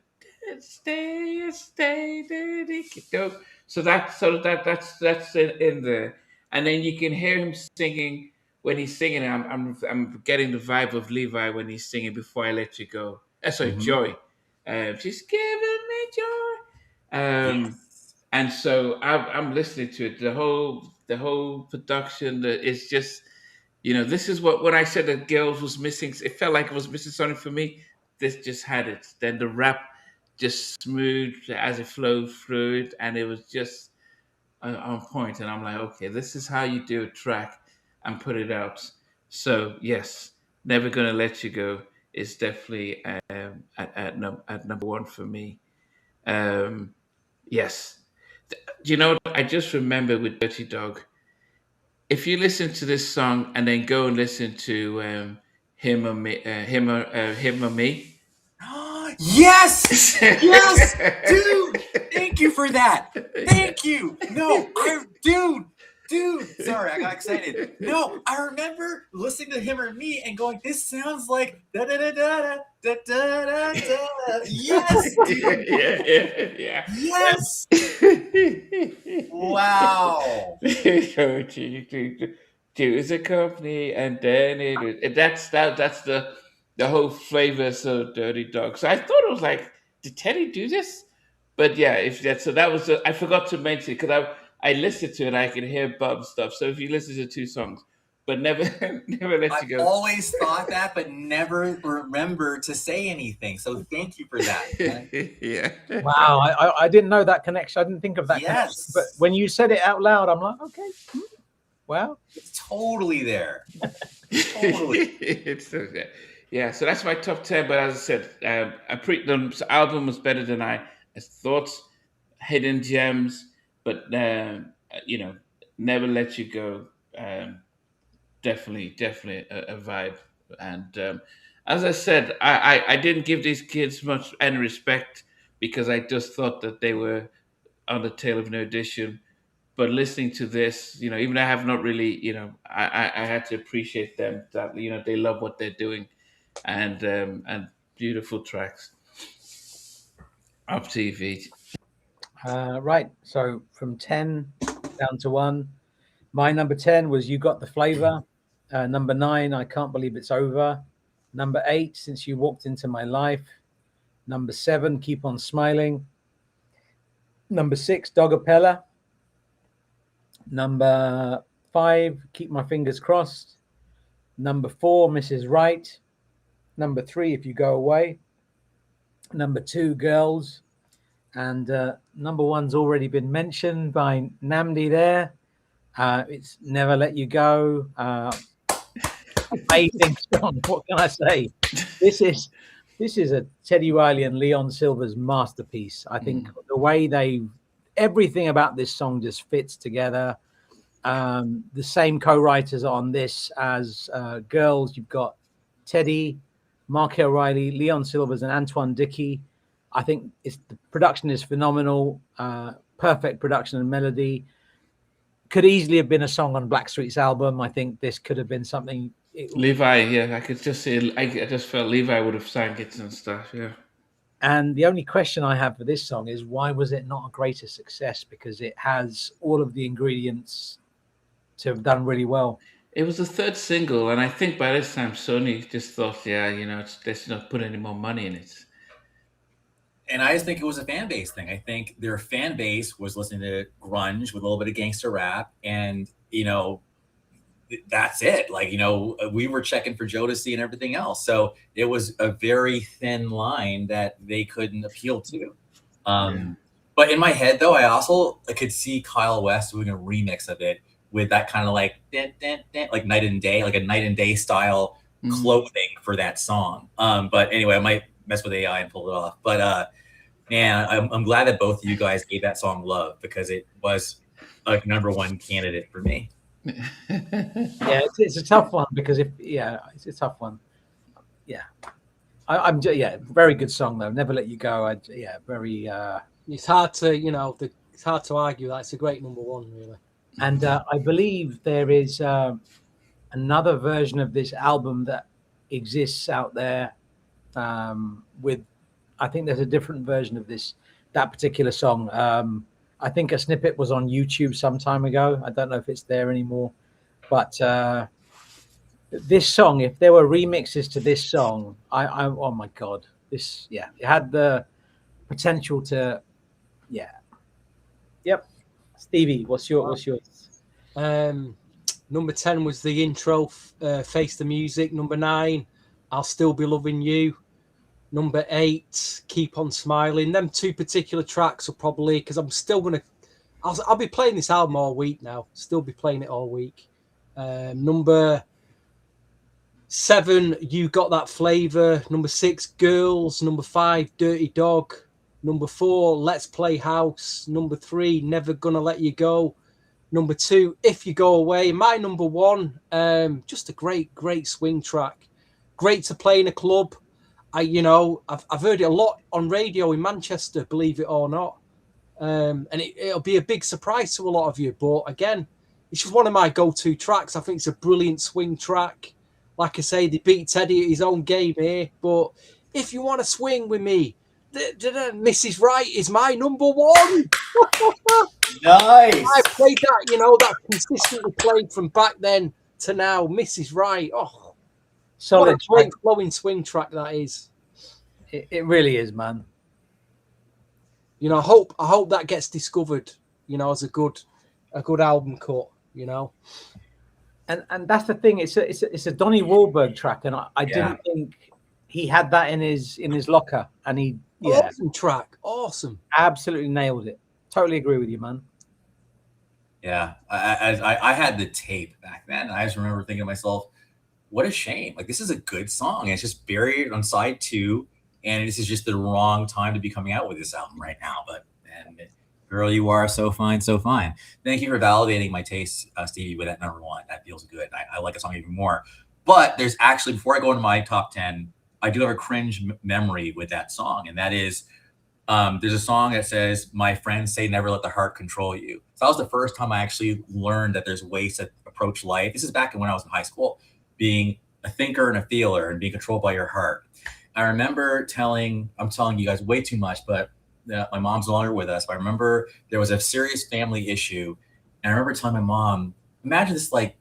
stay dedicated. So that's in there, and then you can hear him singing when he's singing. I'm getting the vibe of Levi when he's singing Before I Let You Go. Sorry, Joy. She's giving me joy. And so I'm listening to it. The whole production is just. This is what when I said that Girls was missing, it felt like it was missing something for me. This just had it. Then the rap just smooth as it flowed through it, and it was just, on point, and I'm like, okay, this is how you do a track and put it out. So yes, Never Gonna Let You Go is definitely at number one for me. Um, yes. Do you know what? I just remember with Dirty Dog, if you listen to this song and then go and listen to Him or Me. Yes, yes, dude. Thank you for that. Thank you. No, dude. Sorry, I got excited. No, I remember listening to Him or Me and going, "This sounds like da da da da da da da da." Yes, dude. Yeah. Yes. Wow. Choose a company, and then that's the whole flavor. So Dirty Dog. So I thought it was like, did Teddy do this? But yeah, if that so that was I forgot to mention because I listened to it, I could hear Bob's stuff. So if you listen to two songs, but never never let I've you go. always thought that, but never remember to say anything. So thank you for that. Yeah. Wow, I didn't know that connection. I didn't think of that connection. Yes. But when you said it out loud, I'm like, okay, wow. It's totally there. Totally. It's okay. Yeah, so that's my top 10. But as I said, the album was better than I thought. Hidden gems, but Never Let You Go. Definitely a vibe. And as I said, I didn't give these kids much any respect because I just thought that they were on the tail of an audition. But listening to this, even I have not really, I had to appreciate them that they love what they're doing, and beautiful tracks. Up to you, Vee. Right. So from 10 down to 1. My number 10 was You Got the Flavor. Number 9, I Can't Believe It's Over. Number 8, Since You Walked Into My Life. Number 7, Keep On Smiling. Number 6, Dogapella. Number 5, Keep My Fingers Crossed. Number 4, Mrs. Right. Number 3, If You Go Away. Number 2, Girls. And number 1's already been mentioned by Namdi there. It's Never Let You Go. Amazing song. What can I say? This is a Teddy Riley and Leon Sylvers masterpiece. I think the way everything about this song just fits together. The same co-writers on this as Girls. You've got Teddy, Mark O'Reilly, Leon Sylvers, and Antoine Dickey. I think the production is phenomenal. Perfect production and melody. Could easily have been a song on Blackstreet's album. I think this could have been something. Levi, yeah, I could just see. I just felt Levi would have sang it and stuff. Yeah. And the only question I have for this song is why was it not a greater success? Because it has all of the ingredients to have done really well. It was the third single, and I think by this time Sony just thought, let's not put any more money in it. And I just think it was a fan base thing. I think their fan base was listening to grunge with a little bit of gangster rap, and that's it. Like, we were checking for Jodeci and everything else, so it was a very thin line that they couldn't appeal to. But in my head, though, I also could see Kyle West doing a remix of it with that kind of like like Night and Day, like a Night and Day style clothing for that song. But anyway, I might mess with AI and pull it off. But man, I'm glad that both of you guys gave that song love because it was a number one candidate for me. Yeah, it's a tough one because it's a tough one. Yeah, I'm very good song though. Never Let You Go. Very. It's hard to it's hard to argue that it's a great number one, really. And I believe there is another version of this album that exists out there. I think there's a different version of that particular song. I think a snippet was on YouTube some time ago. I don't know if it's there anymore, but this song, if there were remixes to this song, oh my God, it had the potential to, Yep. Stevie, what's yours? Number 10 was the intro, Face the Music. Number 9, I'll Still Be Loving You. Number 8, Keep On Smiling. Them two particular tracks are probably, because I'm still going to I'll be playing this album all week now. Still be playing it all week. Number 7, You Got That Flavor. Number 6, Girls. Number 5, Dirty Dog. Number 4, Let's Play House. Number 3, Never Gonna Let You Go. Number 2, If You Go Away. My number 1, just a great swing track. Great to play in a club. I've heard it a lot on radio in Manchester, believe it or not. And it'll be a big surprise to a lot of you. But again, it's just one of my go-to tracks. I think it's a brilliant swing track. Like I say, they beat Teddy at his own game here. But if you want to swing with me, Mrs. Right is my number 1. Nice. I played that, that consistently played from back then to now. Mrs. Right. Oh, Solid. what a great flowing swing track that is. It really is, man. I hope that gets discovered, as a good album cut, And that's the thing. It's a Donnie Wahlberg track, and I didn't think he had that in his locker, and he awesome track, awesome, absolutely nailed it. Totally agree with you, man. Yeah, I had the tape back then. I just remember thinking to myself, what a shame. Like, this is a good song. And it's just buried on side 2. And this is just the wrong time to be coming out with this album right now. But, man, girl, you are so fine, so fine. Thank you for validating my taste, Stevie, with that number 1. That feels good. I like the song even more. But there's actually, before I go into my top 10, I do have a cringe memory with that song. And that is, there's a song that says, my friends say never let the heart control you. So that was the first time I actually learned that there's ways to approach life. This is back when I was in high school, being a thinker and a feeler and being controlled by your heart. I remember I'm telling you guys way too much, but my mom's no longer with us. But I remember there was a serious family issue. And I remember telling my mom, imagine this like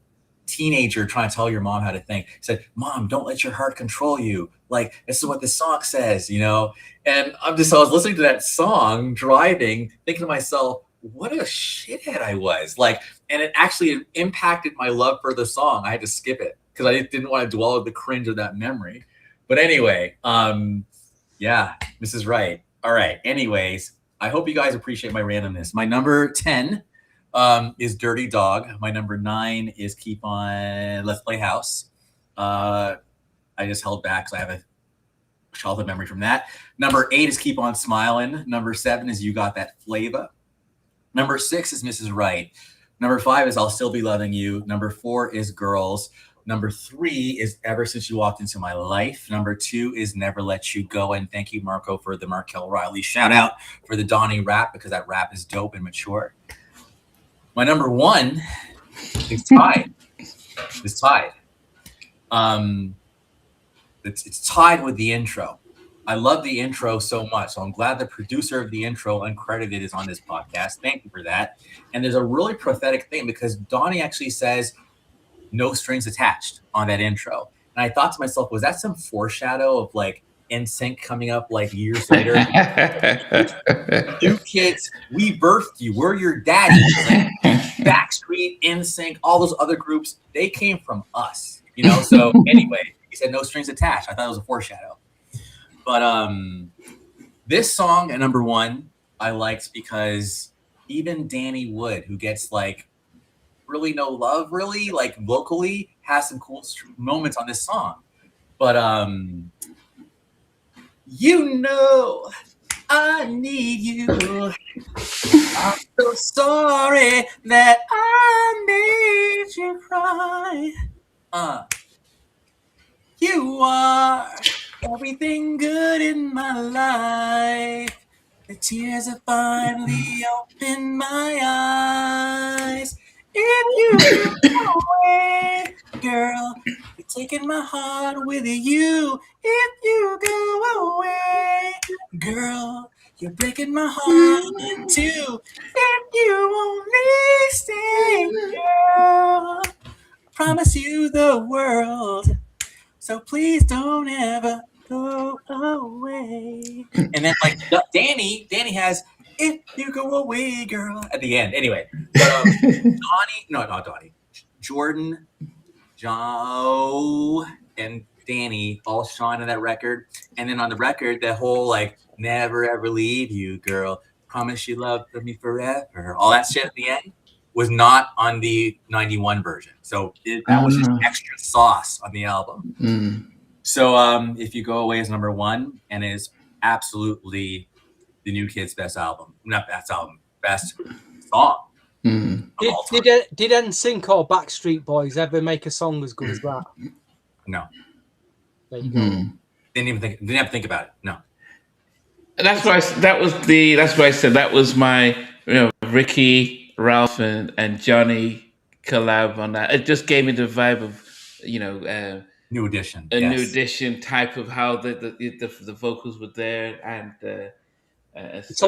teenager trying to tell your mom how to think. He said, Mom, don't let your heart control you. Like, this is what the song says, And I was listening to that song driving, thinking to myself, what a shithead I was. Like, and it actually impacted my love for the song. I had to skip it because I didn't want to dwell on the cringe of that memory. But anyway, Mrs. Right. All right. Anyways, I hope you guys appreciate my randomness. My number 10 is Dirty Dog. My number 9 is Keep On Let's Play House. I just held back because I have a childhood memory from that. Number 8 is Keep On Smiling. Number 7 is You Got That Flavor. Number 6 is Mrs. Right. Number 5 is I'll Still Be Loving You. Number 4 is Girls. Number 3 is Ever Since You Walked Into My Life. Number 2 is Never Let You Go. And thank you, Marco, for the Markel Riley shout out for the Donnie rap, because that rap is dope and mature. My number 1 is tied. It's tied. It's tied with the intro. I love the intro so much. So I'm glad the producer of the intro, uncredited, is on this podcast. Thank you for that. And there's a really prophetic thing because Donnie actually says, no strings attached on that intro. And I thought to myself, was that some foreshadow of like NSYNC coming up like years later? You kids, we birthed you. We're your daddies. Like Backstreet, NSYNC, all those other groups, they came from us, So anyway, he said no strings attached. I thought it was a foreshadow. But this song at number 1, I liked because even Danny Wood, who gets like really no love, really, like vocally, has some cool moments on this song. But I need you. I'm so sorry that I made you cry. You are everything good in my life. The tears have finally opened my eyes. If you go away, girl, you're taking my heart with you. If you go away, girl, you're breaking my heart in two. If you only stay, girl, I promise you the world. So please don't ever go away. And then like Danny has if you go away, girl, at the end. Anyway, but, not Donnie. Jordan, Joe, and Danny all shine on that record. And then on the record, that whole like never ever leave you, girl. Promise You Love Me Forever, all that shit at the end was not on the 91 version. So that was just extra sauce on the album. So If You Go Away is number 1 and is absolutely the New Kids' best album. Not best album, best song. Did NSYNC or Backstreet Boys ever make a song as good as that? No. There you go. Didn't have to think about it. No. And that's why that's why I said that was my Ricky, Ralph, and Johnny collab on that. It just gave me the vibe of New Edition. New Edition type of how the vocals were there, and it's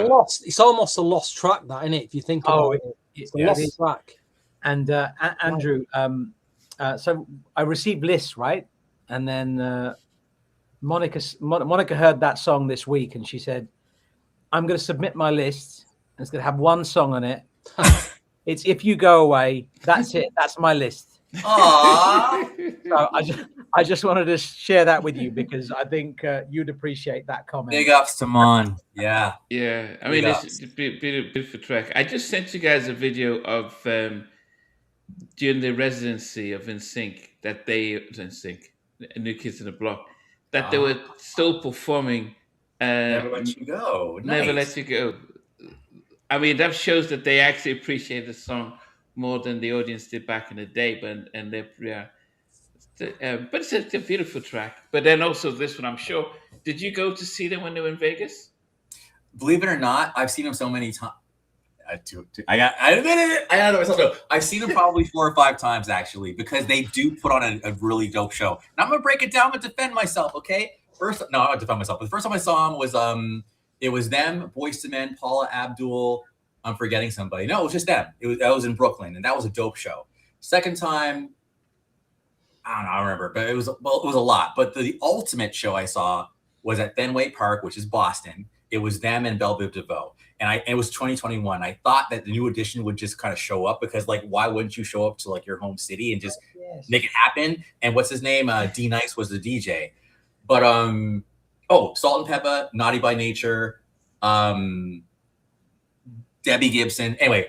almost a lost track, that, isn't it? If you think about it, it's a lost track. And Andrew, so I received lists, right? And then Monica heard that song this week, and she said, "I'm going to submit my list. And it's going to have one song on it. It's If You Go Away. That's it. That's my list." Aww. So I just wanted to share that with you because I think you'd appreciate that comment. Big ups to Mon. Yeah. Yeah. I mean, it's a beautiful track. I just sent you guys a video of during the residency of NSYNC that New Kids on the Block, that they were still performing Never Let You Go. Never Nice. Let You Go. I mean, that shows that they actually appreciate the song more than the audience did back in the day. But it's a beautiful track. But then also this one, I'm sure. Did you go to see them when they were in Vegas? Believe it or not, I've seen them so many times. I've seen them probably 4 or 5 times actually, because they do put on a really dope show. And I'm gonna break it down and defend myself, okay? I don't defend myself. But the first time I saw them was it was them, Boyz II Men, Paula Abdul. I'm forgetting somebody. No, it was just them. I was in Brooklyn, and that was a dope show. Second time, I don't know, I don't remember, but it was a lot. But the ultimate show I saw was at Fenway Park, which is Boston. It was them and Belle Biv DeVoe. And it was 2021. I thought that the New Edition would just kind of show up because, like, why wouldn't you show up to like your home city and just make it happen? And what's his name? D Nice was the DJ. But Salt and Pepper, Naughty by Nature, Debbie Gibson. Anyway,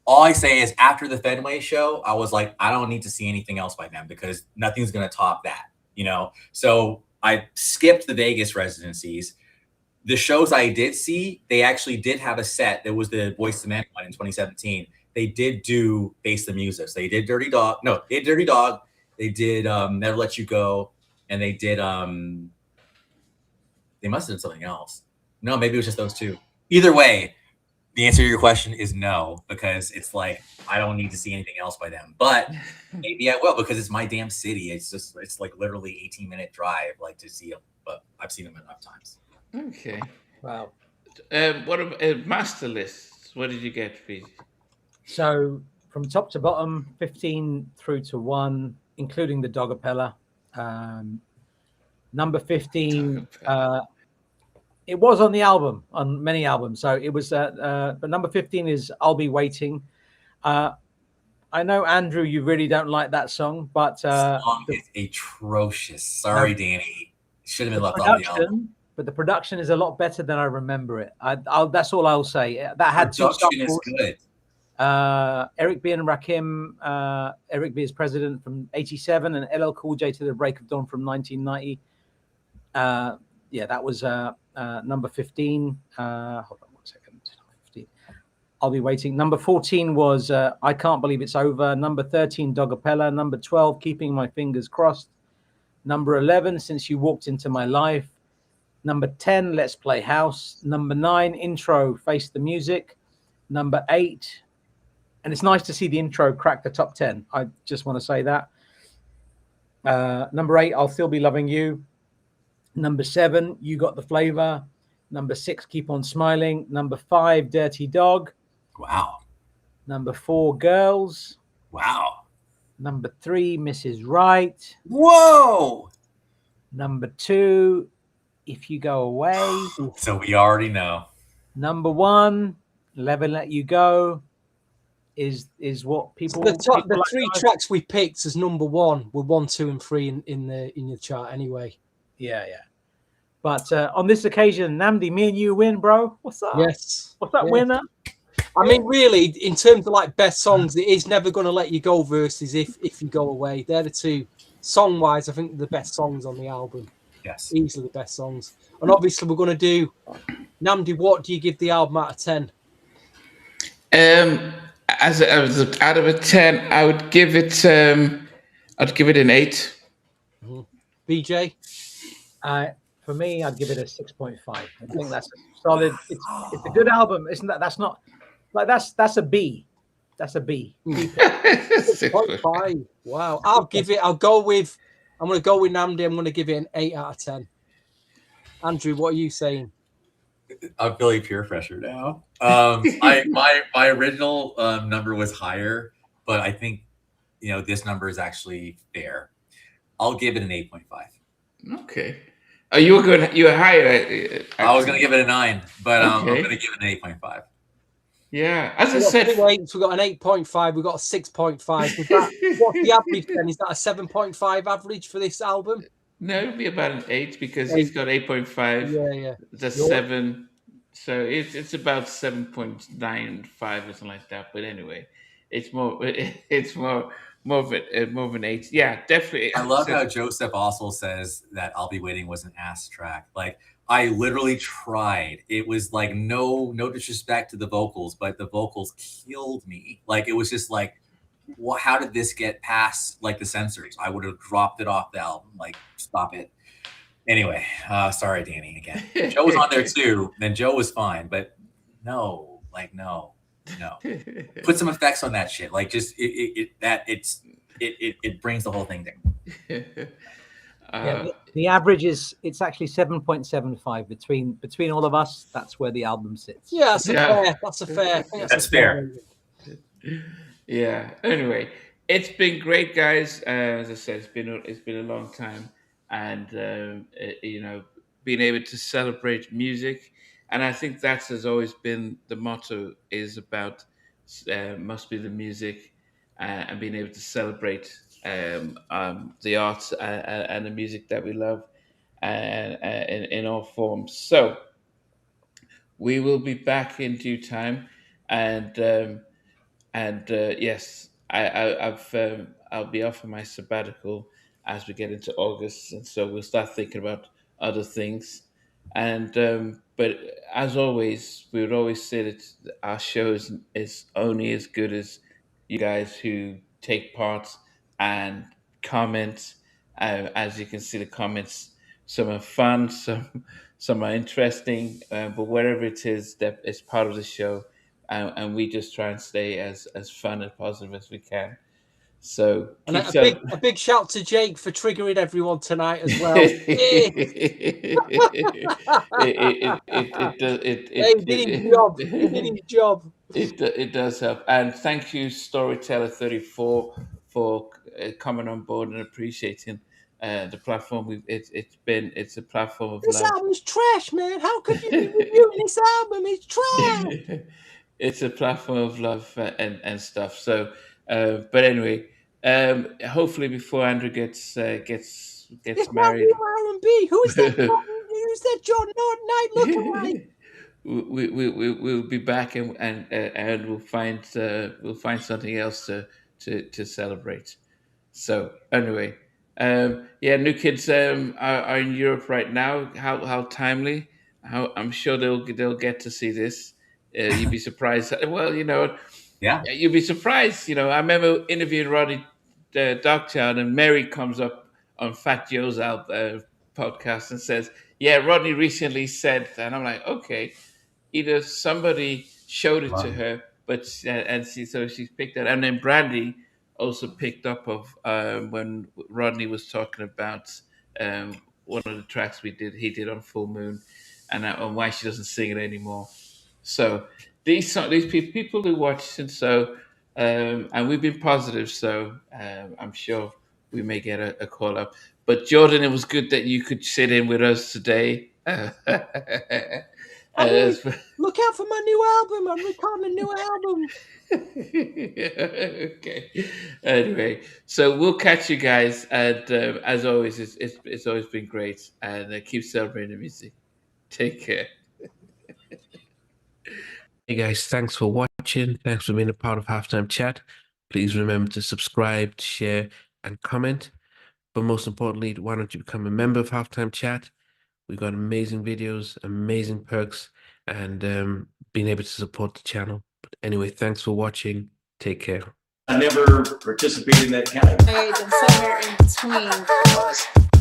all I say is after the Fenway show, I was like, I don't need to see anything else by them because nothing's gonna top that, So I skipped the Vegas residencies. The shows I did see, they actually did have a set. There was the Boyz II Men one in 2017. They did do Face the Music. So they did Dirty Dog. No, they did Dirty Dog. They did Never Let You Go. And they did, they must have done something else. No, maybe it was just those 2. Either way, the answer to your question is no, because it's like, I don't need to see anything else by them. But maybe I will, because it's my damn city. It's like literally 18-minute drive, like, to see them. But I've seen them enough times. Okay. Wow. What about master lists? What did you get, Pete? So from top to bottom, 15 through to 1, including the Dogapella. Number 15, it was on the album, on many albums. So it was, but number 15 is I'll Be Waiting. I know, Andrew, you really don't like that song, but the song is atrocious. Sorry, Danny. Should have been left off the album. But the production is a lot better than I remember it. That's all I'll say. That had production is good. Eric B and Rakim. Eric B is president from '87, and LL Cool J to the Break of Dawn from 1990. That was number 15. Hold on 1 second. 15. I'll Be Waiting. Number 14 was I Can't Believe It's Over. Number 13, Dogapella. Number 12, Keeping My Fingers Crossed. Number 11, Since You Walked Into My Life. Number 10, Let's Play House. Number 9, Intro, Face the Music. Number 8, and it's nice to see the intro crack the top 10. I just want to say that. Number 8, I'll Still Be Loving You. Number 7, You Got the Flavor. Number 6, Keep On Smiling. Number 5, Dirty Dog. Wow. Number 4, Girls. Wow. Number 3, Mrs. Right. Whoa. Number 2, If You Go Away. So we already know. Number 1, Never Let You Go, is what people. The 3 tracks we picked as number 1 were 1, 2, and 3 in the chart anyway. Yeah. But on this occasion, Namdi, me and you win, bro. What's up? Yes. What's up, Yes. winner? I mean, really, in terms of like best songs, it is Never Gonna Let You Go versus If You Go Away. They're the two, song-wise, I think the best songs on the album. Yes. Easily the best songs. And obviously we're going to do, Namdi, what do you give the album out of 10? As out of a 10, I would give it an 8. BJ? For me, I'd give it a 6.5. I think that's a solid. It's a good album, isn't that? That's not like that's a B. That's a B. 6.5. Wow. I'm going to go with Namdi. I'm going to give it an 8 out of 10. Andrew, what are you saying? I'm feeling peer pressure now. My original number was higher, but I think this number is actually fair. I'll give it an 8.5. Okay. Oh, you were higher. I was going to give it a 9, but I'm Okay. going to give it an 8.5. Yeah, as I We've got said, 2 8s, we've got an 8.5, we've got a 6.5. What's the average then? Is that a 7.5 average for this album? no, it'll be about an 8 because he's got 8.5. Yeah. The 7, so it's about 7.95 or something like that. But anyway, it's more of an 8. Yeah, definitely. I love how Joseph also says that I'll Be Waiting was an ass track. Like, I literally tried. It was like no disrespect to the vocals, but the vocals killed me. Like, it was just like, how did this get past like the censors? I would have dropped it off the album. Like, stop it. Anyway, sorry, Danny, again. Joe was on there too. Then Joe was fine, but no. Put some effects on that shit. Like, just it brings the whole thing down. The average it's actually 7.75 between all of us. That's where the album sits. Yeah, that's a fair. That's fair. Yeah. Anyway, it's been great, guys. As I said, it's been a long time, and being able to celebrate music, and I think that has always been the motto: is about must be the music, and being able to celebrate the arts and the music that we love, in all forms. So we will be back in due time, and yes, I'll be off on my sabbatical as we get into August, and so we'll start thinking about other things. And but as always, we would always say that our show is only as good as you guys who take part and comment. As you can see, the comments, some are fun, some are interesting, but wherever it is that is part of the show, and we just try and stay as fun and positive as we can. So, and a big shout to Jake for triggering everyone tonight as well. He did his job. He did his job. It does help, and thank you, Storyteller 34, for coming on board and appreciating the platform. It's a platform of this love. album's trash, man. How could you be reviewing this album? It's trash. It's a platform of love and stuff. So, but anyway, hopefully before Andrew gets married. R&B. Who's that? Who's that John Knight looking like? We'll be back and we'll find something else to celebrate. So anyway, New Kids are in Europe right now. How timely! I'm sure they'll get to see this. You'd be surprised. Well, Yeah, you'd be surprised. I remember interviewing Rodney Darkchild, and Mary comes up on Fat Joe's podcast and says, "Yeah, Rodney recently said," and I'm like, "Okay." Either somebody showed it to her, but she's picked it, and then Brandy also picked up of when Rodney was talking about one of the tracks he did on Full Moon, and why she doesn't sing it anymore. So these people who watch, and so and we've been positive, so I'm sure we may get a call up. But Jordan, it was good that you could sit in with us today. Hey, look out for my new album. I'm recording a new album. Okay. Anyway, so we'll catch you guys, and as always, it's always been great, and keep celebrating the music. Take care. Hey guys, thanks for watching. Thanks for being a part of Halftime Chat. Please remember to subscribe, share, and comment. But most importantly, why don't you become a member of Halftime Chat? We've got amazing videos, amazing perks, and being able to support the channel. But anyway, thanks for watching. Take care. I never participated in that category. And somewhere in between.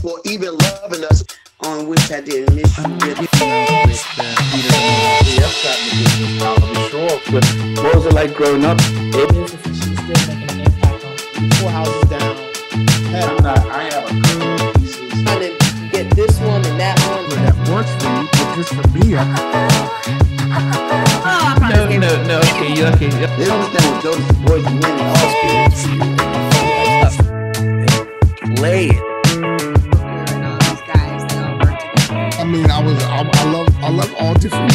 For even loving us, on which I didn't miss you with. What was it like growing up? She's still making an impact on 4 houses down. I have a couple of pieces. Trying to get this one and that one. That works for you, but just for me, No, okay, you're okay. They don't understand what Jonas boys are winning all spirits. play it. These guys, they all work together. I mean, I love all different